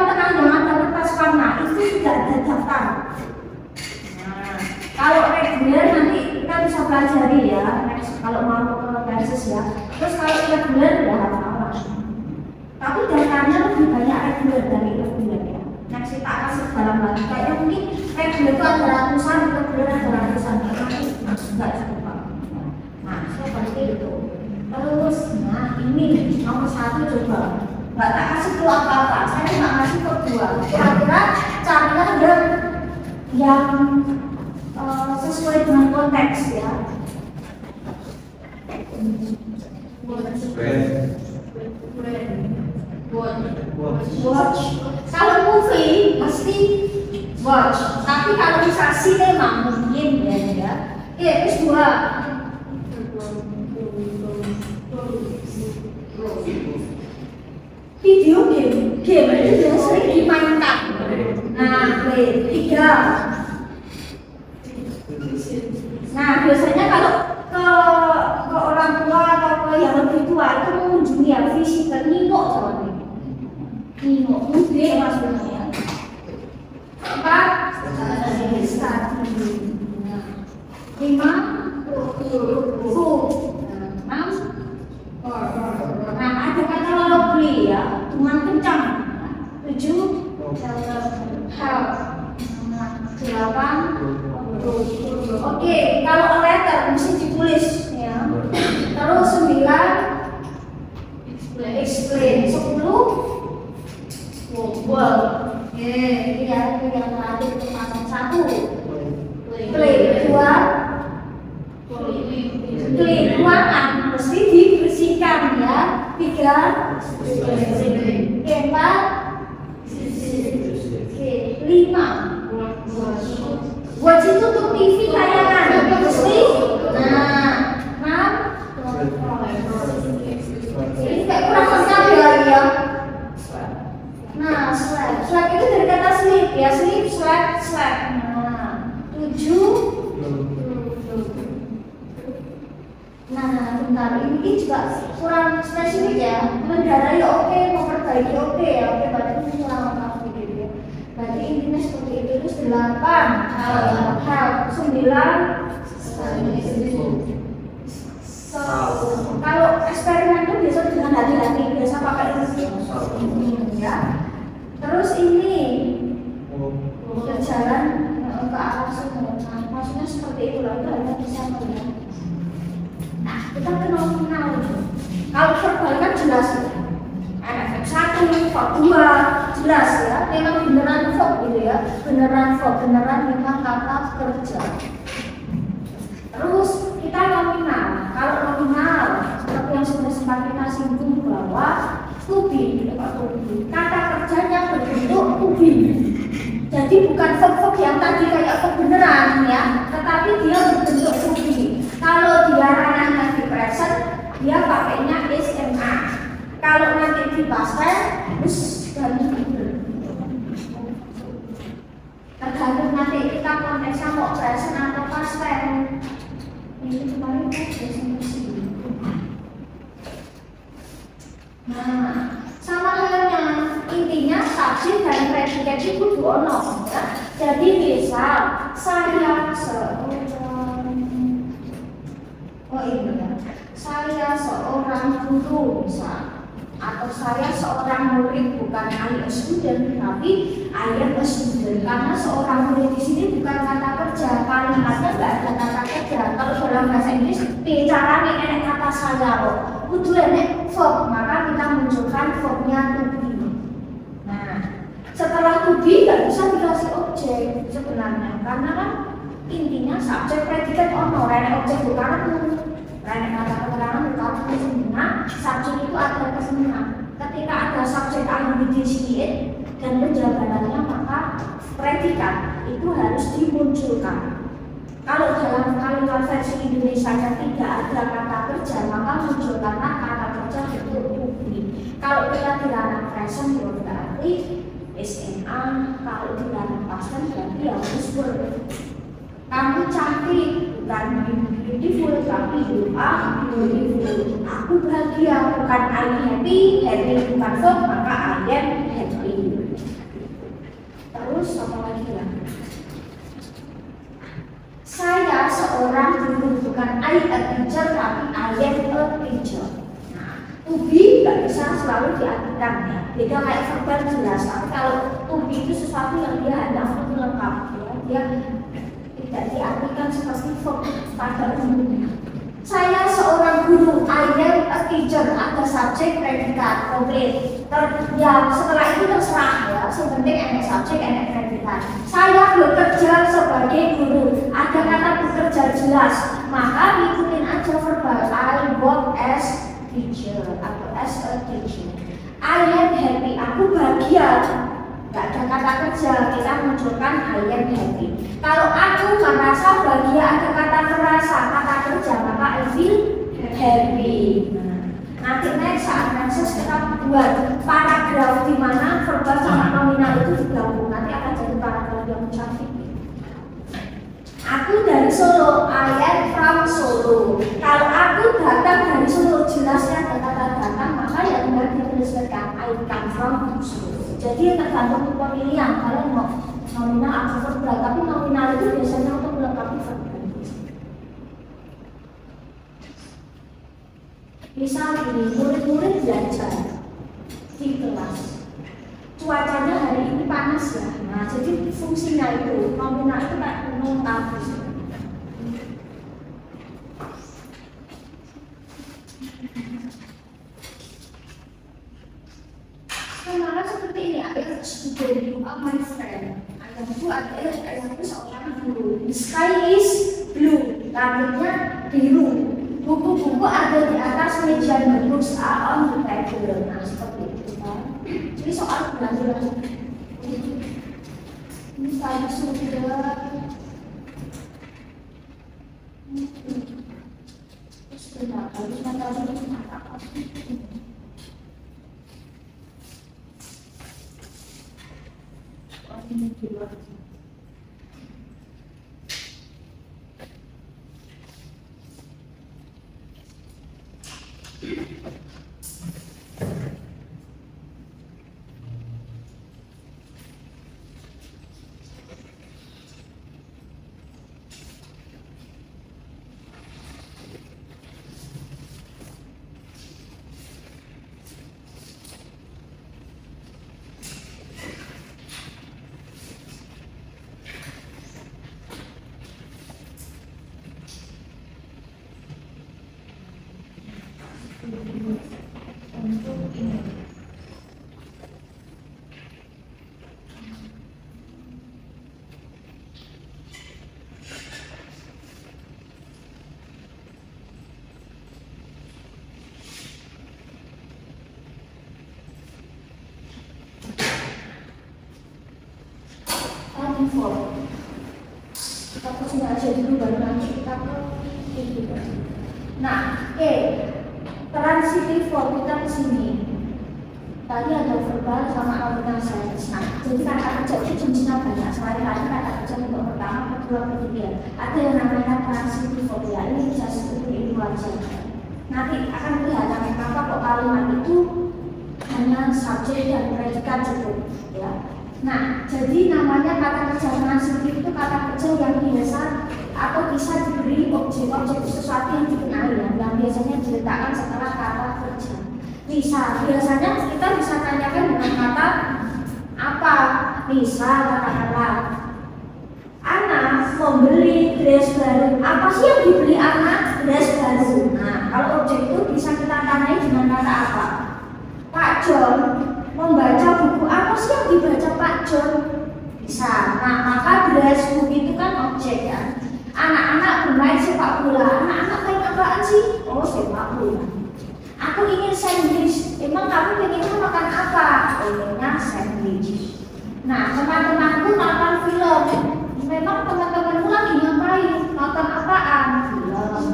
S1: kalau mau ke versus ya. Terus kalau regular ya hafal langsung. Tapi datanya lebih banyak regular dari irregular ya. Nah kita kasih dalam lagi kayaknya mungkin regular itu ada ratusan, irregular ada ratusan. Nanti nggak cukup. Nah seperti itu. Terus nah ini nomor 1 coba. Nggak tak kasih ke apa-apa, saya nggak kasih ke 2. Kira-kira carilah yang sesuai dengan konteks ya. Watch. Kalau movie mesti watch. Tapi kalau bisa sinema mungkin ya. Terus 2. Video game itu biasanya dimainkan. Nah, play 3. Nah, biasanya kalau ke orang tua atau ke yang lebih tua itu mengunjungi yang fisik ningok soalnya. Ningok muda maksudnya. 4 studi. 5 food. 6 nah, ada kata loudly ya, dengan kencang. 7 help. 8 oke, kalau a letter mesti ditulis ya. Terus 9 explain. 10 work. Ini ya, itu yang terakhir termasuk 1 play. 2 clean, ruangan mesti dibersihkan ya. 3 4 5 watch itu untuk TV tayangan mesti. Nah 6 ini kayak kurang lengkap ya. Nah sleep itu dari kata sleep ya, sleep. Nah 7 nah bentar, ini juga kurang spesifik ya. Mendarai oke, memperbaiki oke ya. Oke, berarti ini kurang lengkap gitu ya. Berarti intinya seperti itu. Terus 8 help. 9 kalau eksperimen itu biasa dengan hati-hati, biasa pakai ini ya. Terus ini berjalan ke arah sumber. Maksudnya seperti itu lah, itu hanya bisa melihat. Nah, kita kenal. Kalau verbal kan jelas ya. Ada verb 1, verb 2, jelas ya. Memang beneran verb gitu ya. Beneran verb, beneran memang kata kerja. Terus kita nominal. Kalau nominal, seperti yang sudah sempat kita singgung bahwa to be, kata kerjanya berbentuk to be. Jadi bukan verb-verb yang tadi kayak verb beneran ya, tetapi dia berbentuk to be. Kalau dia ranahnya di present, dia pakainya is and are. Kalau nanti di past tense, dan tergantung nanti kita konteksnya mau present atau past tense. Ini kemarin kan definisi. Nah, sama halnya intinya subjek dan predikat itu kudu ono ya. Jadi misal saya saya seorang guru misal, atau saya seorang murid, bukan I a student tapi I am a student. Karena seorang murid di sini bukan kata kerja, kalimatnya nggak ada kata kerja. Kalau dalam bahasa Inggris bicaranya enek kata saya loh, kudu enek verb, maka kita munculkan verbnya to be. Nah, setelah to be nggak bisa dikasih objek sebenarnya, karena kan intinya subjek predikat ono, enek objek bukan Rene kata keterangan bukan kesenangan, subjek itu ada kesenangan. Ketika ada subjek ambiguous dan penjabarannya, maka predikat itu harus dimunculkan. Kalau dalam kalimat versi Indonesia tidak ada kata kerja, maka munculkanlah kata kerja itu to be. Kalau kita di ranah present berarti SNA, kalau di ranah past berarti harus verb. Kamu cantik, bukan beautiful, tapi you are beautiful. Aku bahagia, bukan I happy, happy bukan verb, maka I am happy. Terus apa lagi ya? Saya seorang guru. bukan I a teacher tapi I am a teacher. Nah, to be nggak bisa selalu diartikan ya. Beda kayak verbal jelas. Tapi kalau to be itu sesuatu yang dia hanya untuk melengkapi ya. Dia tidak diartikan seperti verb pada umumnya. Saya seorang guru, I am a teacher, ada subjek, predikat, komplit. Ya setelah itu terserah ya, sepenting ada subjek, ada predikat. Saya bekerja sebagai guru, ada kata bekerja jelas, maka ikutin aja verbal. I work as teacher atau as a teacher. I am happy, aku bahagia. Gak ada kata kerja, kita munculkan I am happy. Kalau aku merasa bahagia, ada kata merasa, kata kerja, maka I feel happy. Nanti next saat next kita buat paragraf di mana verbal sama nominal itu digabung. Nanti akan jadi paragraf yang cantik. Aku dari Solo, I am from Solo. Kalau aku datang dari Solo, jelasnya ada kata datang, maka ya tinggal dituliskan I come from Solo. Jadi tergantung pemilihan, kalian mau nominal atau verbal, tapi nominal itu biasanya untuk melengkapi verbal. Misal ini, murid-murid belajar di kelas, cuacanya hari ini panas ya, nah jadi fungsinya itu, nominal itu kayak melengkapi. Semangat seperti ini, ada student, my friend. Ayahku adalah ayahku seorang guru. The sky is blue, langitnya biru. Buku-buku ada di atas meja, books are on the table. Nah seperti itu kan. Jadi soal belajar ini tadi sudah. Sebentar, harus nanti apa? Kita pusing aja dulu baru nanti kita ke itu. Nah, transitive form kita ke sini. Tadi ada verbal sama nominal sense. Nah, jadi kata kerja itu jenisnya banyak. Sekali-kali kata kerja untuk pertama, kedua, ketiga. Ada yang namanya transitive form ya. Ini bisa seperti itu aja. Nanti akan kelihatan kenapa kok kalimat itu hanya subjek dan predikat cukup, ya. Nah, jadi namanya kata kerja transitif itu kata kerja yang biasa atau bisa diberi objek-objek sesuatu yang dikenali yang biasanya diletakkan setelah kata kerja. Biasanya kita bisa tanyakan dengan kata apa? Misal katakanlah anak membeli dress baru. Apa sih yang dibeli anak? Dress baru. Nah, kalau objek itu bisa kita tanyai dengan kata apa? Pak John membaca buku, apa sih yang dibaca Pak John? Bisa. Nah, maka dress book itu kan objek ya. Anak-anak bermain sepak bola. Anak-anak main apaan sih? Oh, sepak bola. Aku ingin sandwich. Emang kamu pengennya makan apa? Pengennya sandwich. Nah, teman-temanku nonton film. Memang teman-temanmu lagi ngapain? Nonton apaan? Film.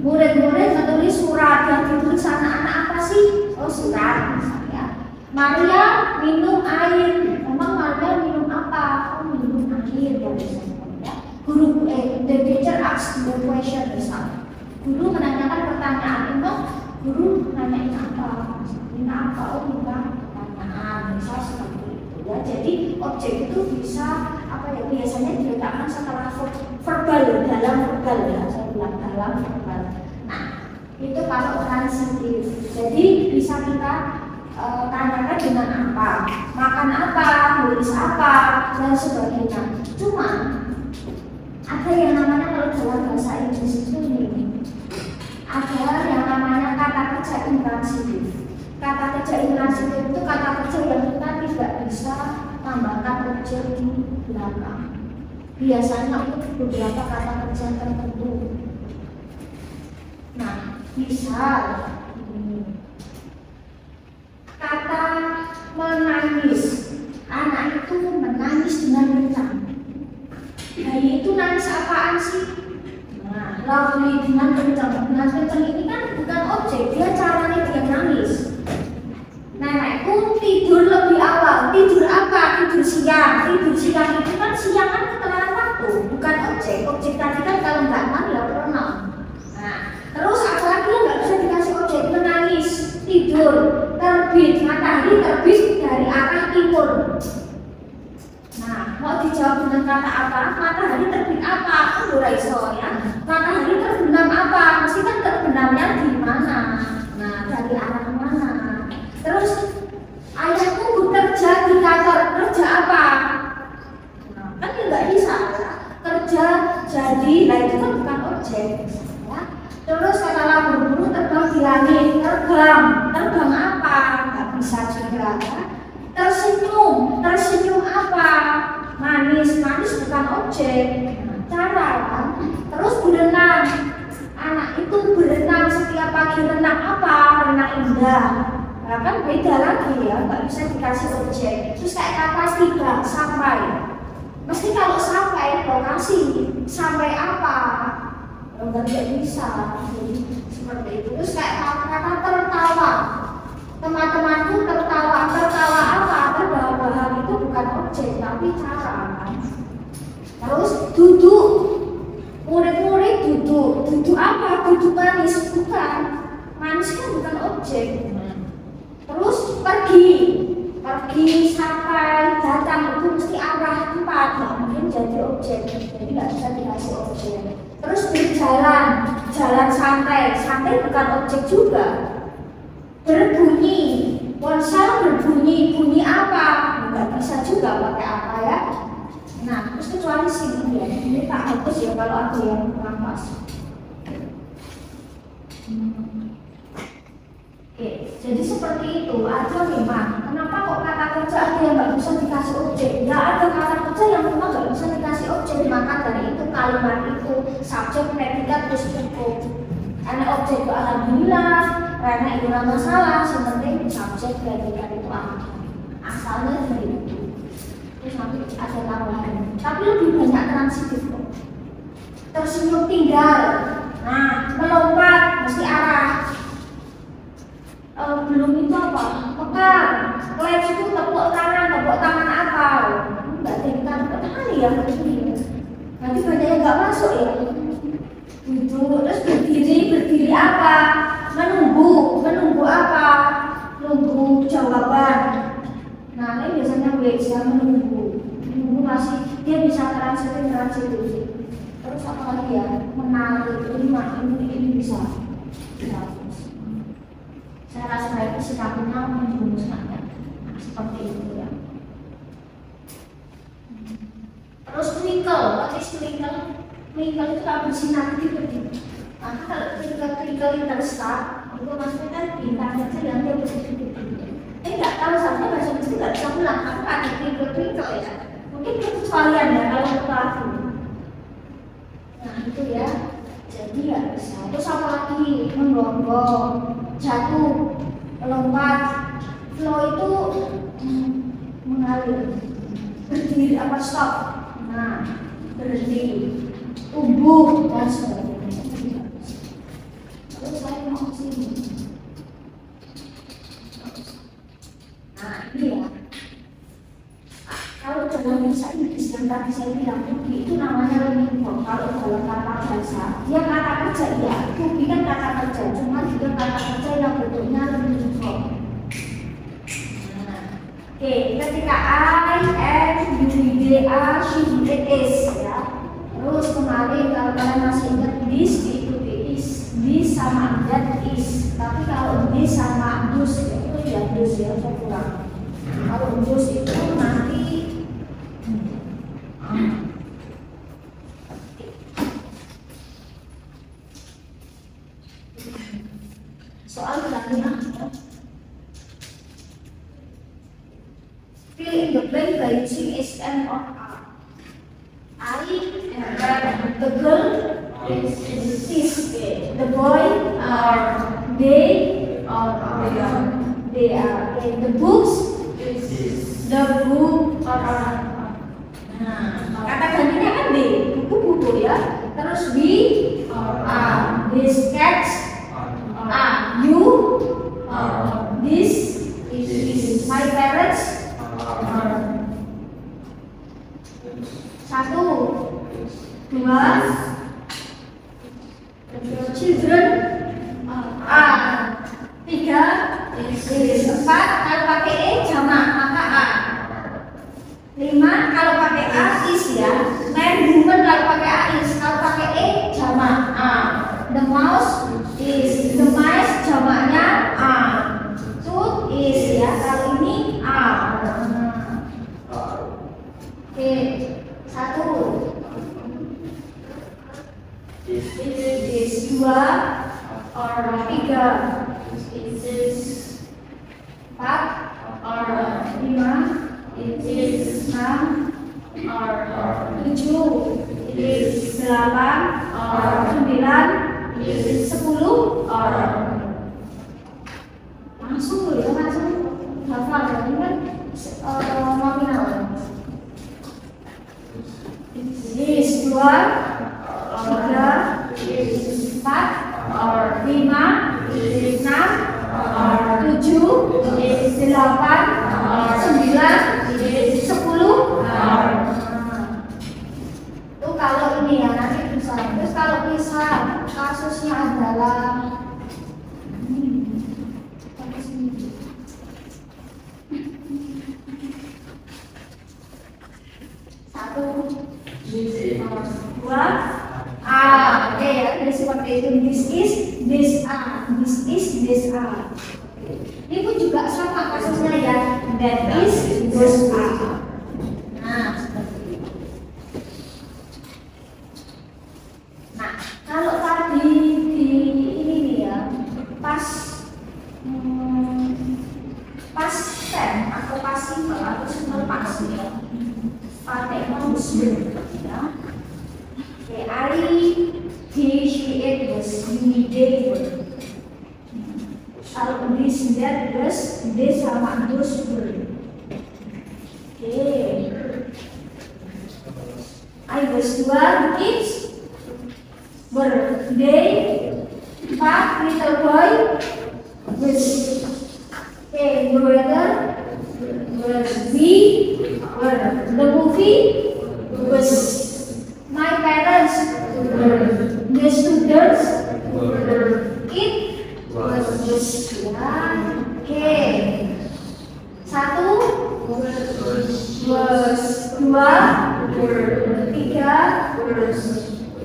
S1: Murid-murid menulis surat. Yang ditulis anak-anak apa sih? Oh, surat misalnya. Maria minum air. Memang Maria minum apa? Oh, minum air ya misalnya. Guru the teacher asks the question misalnya. Guru menanyakan pertanyaan. Emang guru nanyain apa? Minta apa? Oh, minta pertanyaan. Misal seperti itu ya. Jadi objek itu bisa apa ya, biasanya diletakkan setelah verbal, dalam verbal ya, saya bilang dalam verbal. Nah, itu kalau transitif. Jadi bisa kita tanyakan dengan apa, makan apa, nulis apa, dan sebagainya. Cuma ada yang namanya kalau dalam bahasa Inggris itu nih, ada yang namanya kata kerja intransitif. Kata kerja intransitif itu kata kerja yang kita tidak bisa tambahkan objek di belakang. Biasanya untuk beberapa kata kerja tertentu. Nah, misal kata menangis. Anak itu menangis dengan kencang. Bayi itu nangis apaan sih? Nah, loudly, dengan kencang. Dengan kencang ini kan bukan objek, dia caranya dia nangis. Nenekku tidur lebih awal. Tidur apa? Tidur siang. Tidur siang itu kan siang kan keterangan waktu, bukan objek. Objek tadi kan kalau nggak kan ya pronoun. Nah, terus apalagi yang nggak bisa dikasih objek? Menangis, tidur, terbit, matahari terbit dari arah timur. Nah, mau dijawab dengan kata apa? Matahari terbit apa? Ora iso ya. Matahari terbenam apa? Mesti kan terbenamnya di mana? Nah, dari arah mana? Terus ayahku bekerja di kantor, kerja apa? Nah, kan ya nggak bisa ya. Kerja jadi, nah itu kan bukan objek ya. Terus katalah buru-buru terbang di langit, terbang apa? Nggak bisa juga ya. Tersenyum apa? Manis bukan objek, cara kan. Terus berenang, anak itu berenang setiap pagi, renang apa? Renang indah. Nah, kan beda lagi ya, nggak bisa dikasih objek. Terus kayak kata tiba, sampai. Mesti kalau sampai lokasi, sampai apa? Nggak bisa. Jadi seperti itu. Terus kayak kata tertawa. Teman-temanku tertawa apa? Terbahak-bahak itu bukan objek, tapi cara kan. Terus duduk, murid-murid duduk apa? Duduk manis, bukan. Manis kan bukan objek. Terus pergi sampai datang itu mesti arah tempat, nggak mungkin jadi objek, jadi nggak bisa dikasih objek. Terus jalan santai bukan objek juga. Berbunyi, ponsel bunyi apa? Nggak bisa juga pakai apa ya. Nah, terus kecuali sini ya, ini tak hapus ya kalau ada yang kurang pas. Oke, jadi seperti itu. Ada memang. Kenapa kok kata kerja ada yang nggak bisa dikasih objek? Ya ada kata kerja yang memang nggak bisa dikasih objek. Maka dari itu kalimat itu subjek, predikat, terus cukup. Karena objek itu alhamdulillah, karena itu nggak masalah. Sebenarnya subjek, predikat itu asalnya dari itu. Terus nanti ada tambahan. Tapi lebih banyak transitif kok. Tersenyum tinggal. Nah, melompat mesti arah. Belum itu apa? Mekar. Klaim itu tepuk tangan apa? Enggak tinggal tepuk tangan ya begini. Nanti banyak yang nggak masuk ya. Duduk, terus berdiri apa? Menunggu apa? Nunggu jawaban. Nah, ini biasanya WC menunggu masih dia bisa transitif. Terus apa lagi ya? Menarik, ini bisa. Saya rasa itu sikapnya menjumuskannya seperti itu ya. Terus twinkle itu apa bersinar gitu. Maka kalau twinkle interstar itu maksudnya kan bintang kecil yang dia bersinar. Nggak tahu sampai bahasa Inggris nggak bisa bilang apa ada twinkle ya. Mungkin itu kecualian ya kalau untuk lagu. Nah itu ya. Jadi nggak bisa. Terus apa lagi? Menggonggong, jatuh, melompat. Flow itu mengalir. Berdiri apa stop. Nah berhenti, tumbuh dan sebagainya. Terus saya mau ke sini. Nah ini ya. Kalau dalam bahasa Inggris yang tadi saya bilang itu namanya learning form. Kalau dalam kata bahasa, dia kata kerja ya, to be kan kata kerja, cuma juga kata kerja yang bentuknya learning form. Nah, oke, ketika I they are, she, it is ya. Terus kemarin kalau kalian masih ingat this diikuti this sama that is. Tapi kalau this sama dus itu ya dus ya saya kurang. Kalau dus itu nanti soal berarti fill in the blank by using S and or R. I am the girl is the boy are they are the books the book are. Nah, kata gantinya kan D, buku ya. Terus B are these cats are you this is my parents are. Satu, dua, children are. Tiga, is. Empat, kalau pakai E jamak maka A. Lima, kalau pakai A is ya. Man, woman kalau pakai A is. Kalau pakai E jamak A. The mouse is. The mice jamaknya A. Tooth is ya. Kalau ini A. Oke. Satu, is dua, or tiga, is empat, or lima, is enam, or tujuh, is delapan, or sembilan, is 10, or langsung ya langsung hafal ini kan nominal. Is dua, tiga, is empat, or lima, is enam, or tujuh, is delapan, or sembilan, is 10, or itu kalau ini ya nanti bisa. Terus kalau bisa kasusnya adalah satu, dua, oke ya, ini seperti itu. This is, this are, this is, this are. Ini pun juga sama kasusnya ya. That is, this are. Nah, seperti itu. Nah, kalau tadi di ini nih ya, pas tense atau pasif atau simple pasif ya. Pakai nouns ya. I, he, she, it was, we, they were. Kalau this, that, was, they sama those were. Oke. I was dua, the kids were. They, empat, little boy was. Oke, brother was. We were. The movie was. My parents were. The students were. It was ya. Oke. Satu was dua tiga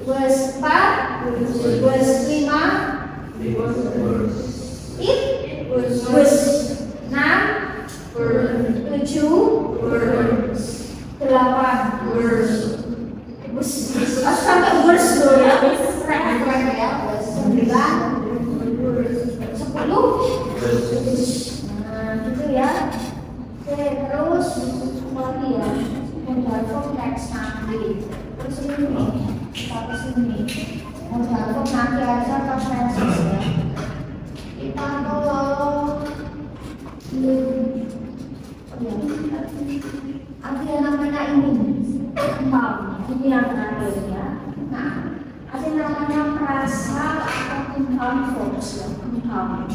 S1: was empat was lima it was enam tujuh delapan sampai words loh ya, keren ya, 9, 10, nah gitu ya. Oke, terus lagi ya, modal verb next nanti. Terus ini, sampai sini. Modal verb nanti aja pas tenses ya. Kita kalau ada yang namanya ini, ini yang terakhir ya. Nah, ada yang namanya frasa atau compound verbs ya, compound.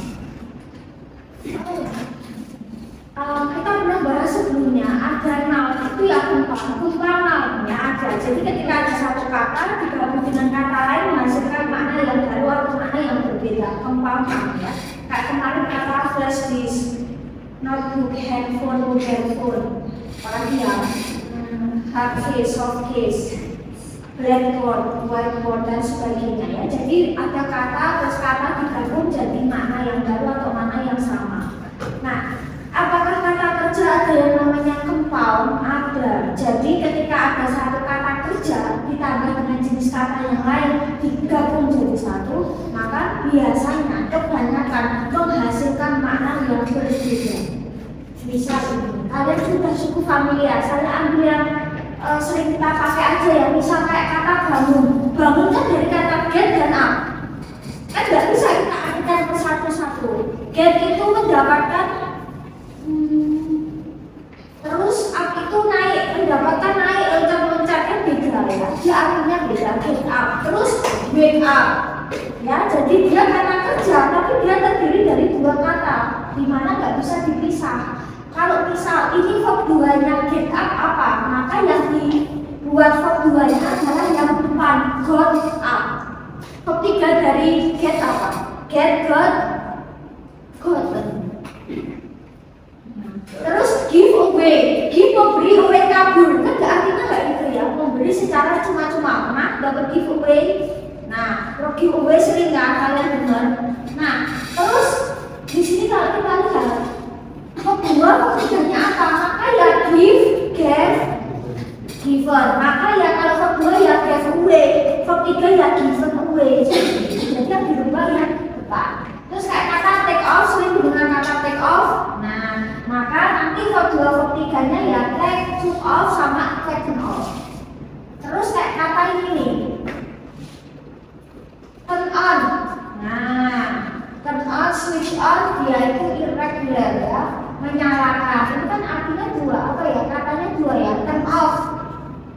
S1: Kita pernah bahas sebelumnya, ada noun itu ya compound nounnya ada. Jadi ketika ada satu kata digabung dengan kata lain menghasilkan makna yang baru atau makna yang berbeda, compound noun ya. Kayak kemarin kata flash disk, notebook, handphone, mobile phone. Apalagi ya, hard case, soft case, blackboard, whiteboard dan sebagainya ya. Jadi ada kata terus kata digabung jadi mana yang baru atau mana yang sama. Nah, apakah kata kerja ada yang namanya compound? Ada. Jadi ketika ada satu kata kerja ditambah dengan jenis kata yang lain digabung jadi satu, maka biasanya kebanyakan menghasilkan makna yang berbeda. Misal ini, kalian sudah cukup familiar. Saya ambil yang sering kita pakai aja ya. Misal kayak kata bangun. Bangun kan dari kata get dan up. Kan nggak bisa kita artikan persatu-satu. Get itu mendapatkan terus up itu naik, mendapatkan naik, loncat-loncat kan beda ya. Dia artinya beda. Get up. Terus wake up. Ya, jadi dia kata kerja, tapi dia terdiri dari dua kata, dimana nggak bisa dipisah. Kalau misal ini verb 2-nya get up apa, maka yang dibuat verb 2-nya adalah yang depan got up. Verb 3 dari get apa? Get, got, gotten. Terus give away, give memberi, away kabur. Kan artinya nggak gitu ya, memberi secara cuma-cuma. Nah, dapat give away. Nah, kalau give away sering nggak kalian dengar? Nah, terus di sini kalau kita lihat verb 2 pekerjaannya apa? Maka ya give, gave, given. Maka ya kalau verb 2 ya gave away, verb 3 ya given away. Jadi yang dirubah ya depan. Terus kayak kata take off, sering dengan kata take off. Nah, maka nanti verb 2 verb 3-nya ya take, took off sama taken off. Terus kayak kata ini nih, turn on. Nah, turn on, switch on, dia itu irregular ya, menyalakan. Ini kan artinya dua, apa ya? Katanya dua ya. Turn off,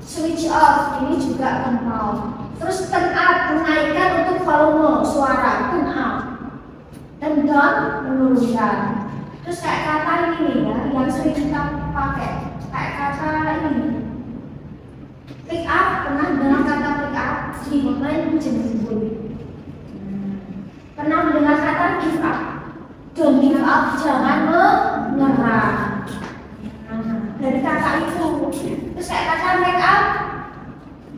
S1: switch off, ini juga turn off. Terus turn up, menaikkan untuk volume suara, turn up. Turn down, menurunkan. Terus kayak kata ini nih ya, yang sering kita pakai. Kayak kata ini, pick up, pernah dengar kata pick up? Jemput. Pernah mendengar kata give up? Don't give up, jangan menyerah. Dari kata itu. Terus kayak kata make up.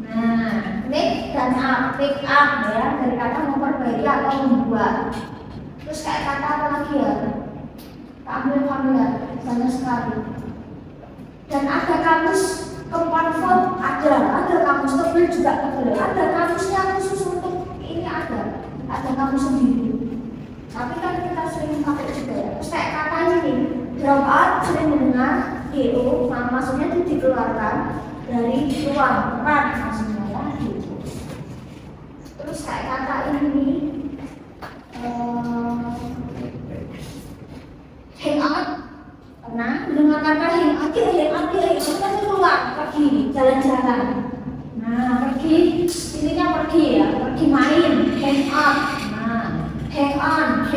S1: Nah, make dan up, pick up ya, dari kata memperbaiki atau membuat. Terus kayak kata apa lagi ya? Ambil familiar, banyak sekali. Dan ada kamus compound ada kamus tebel juga tebel. Ada kamusnya khusus untuk ini ada kamus sendiri. Tapi kan kita sering pakai juga ya. Terus kayak kata ini, drop out, sering mendengar DO, nah maksudnya itu dikeluarkan dari ruang, run maksudnya ya gitu. Terus kayak kata ini, hang out. Nah, mendengar kata hang out kan keluar, pergi, jalan-jalan. Nah, pergi, ininya pergi ya, pergi main, hang out. Nah, hang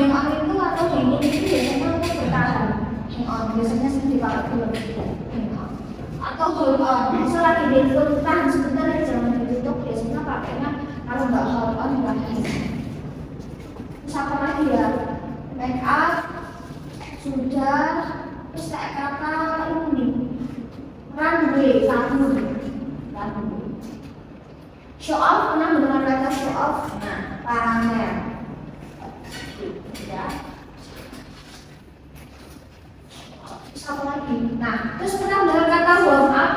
S1: on itu atau hang in itu biasanya untuk bertahan. Hang on, biasanya sih dipakai film hang on. Atau hold on, misal lagi di film tahan sebentar aja jangan ditutup, biasanya pakainya kalau nggak hold on nggak hang. Terus apa lagi ya? Make up, sudah. Terus kayak kata ini, runway, runway. Show off, pernah mendengar kata show off? Nah, pamer. Ya. Terus apa lagi? Nah, terus pernah mendengar kata warm up?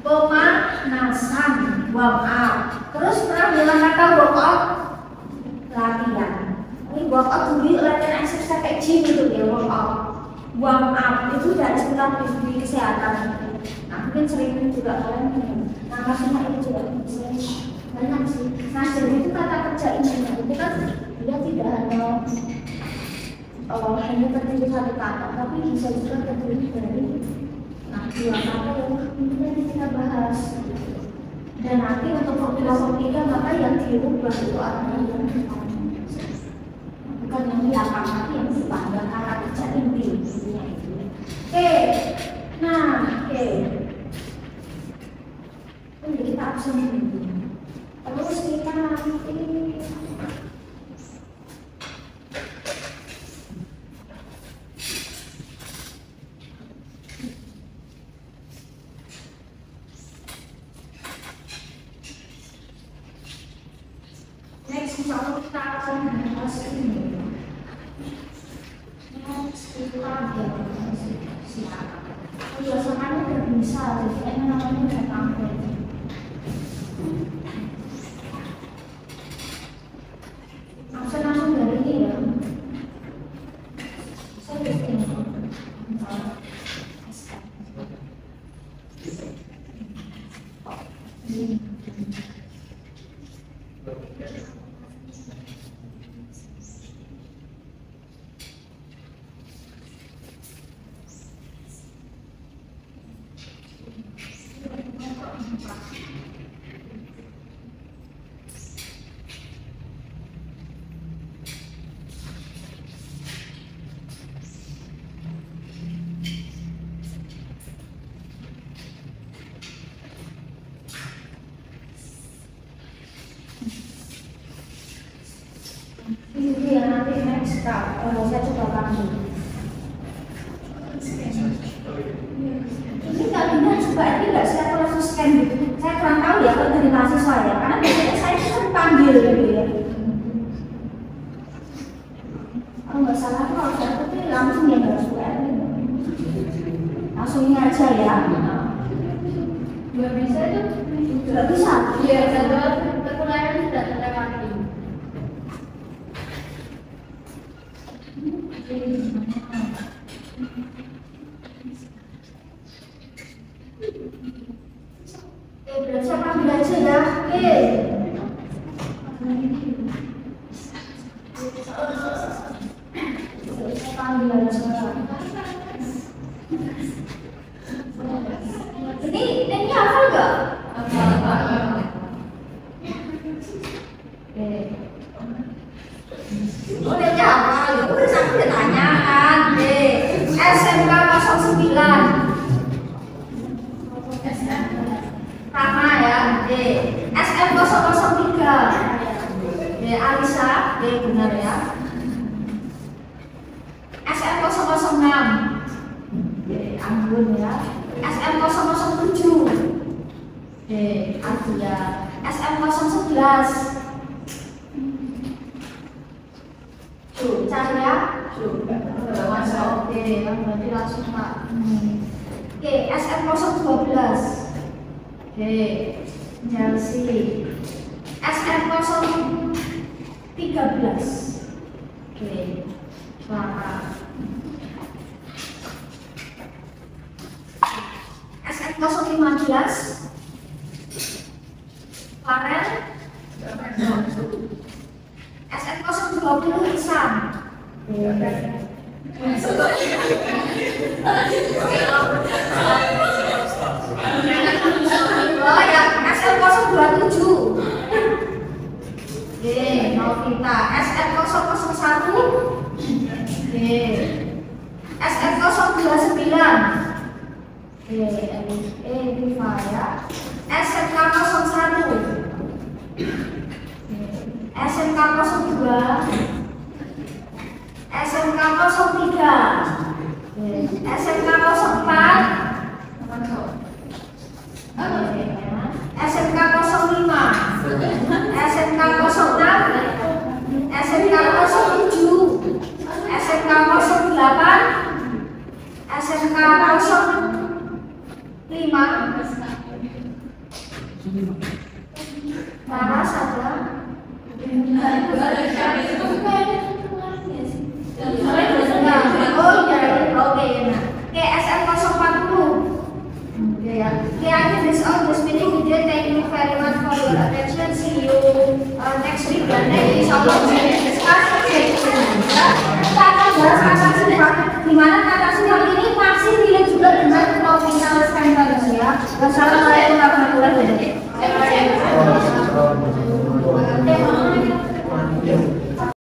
S1: Pemanasan, warm up. Terus pernah mendengar kata workout? Latihan. Ini workout dulu latihan exercise kayak gym gitu ya, workout. Warm up itu dari istilah di kesehatan. Nah, mungkin sering juga kalian punya. Nah, maksudnya itu juga banyak sih. Nah, jadi itu kata kerja ini itu kan dia tidak hanya terdiri satu kata, tapi bisa juga terdiri dari dua kata yang kemudian kita bahas. Dan nanti untuk formula 3 maka yang dirubah itu adalah yang bukan yang di atas, tapi yang di bawah kata kerja inti. Oke, nah, oke. Ini kita absen dulu. Terus kita nanti langsung bahas ini. Biasanya udah bisa, jadi ini namanya udah tampil. Langsung dari ini ya. Saya ini. Ini yang nanti next saya coba panggil. Ini kalian coba ini nggak saya langsung scan gitu. Saya kurang tahu ya kalau dari mahasiswa ya, karena biasanya saya itu kan panggil gitu ya. Kalau nggak salah kalau saya itu langsung ya nggak suka langsung ini aja ya.
S3: Nggak bisa itu?
S1: Nggak bisa.
S3: Iya, jadwal perkuliahan sudah terlewati.
S1: Berarti saya panggil aja ya. Oke. Saya panggil aja. Ini hafal nggak? Udah hafal, udah saya udah tanyakan deh. SMK 09 Rama ya, D. SM 003 D. Alisa, D benar ya. SM 006 D. Anggun ya. SM 007 D. Adia. SM 011 cari ya. Udah masuk. Oke, berarti langsung Pak. Oke, SM 012 Oke, Chelsea. SM 013 Oke, Clara. SM 015 Farel. SM 020 Ihsan. Oh ya, SM 027 Novita. SM 001 SM 029 Diva ya. SMK 01 SMK 02 SMK 03 SMK 04 SMK 05 SMK 06 SMK 07 SMK 08 SMK 05 Laras ada oh iya, oke ya. Oke, SM 040 ya. Okay, I think this all this meeting video. Thank you very much for your attention. See you next week dan insya Allah kita akan bahas kata sifat, di mana kata sifat ini masih relate juga dengan nominal standards ya. Wassalamualaikum warahmatullahi wabarakatuh.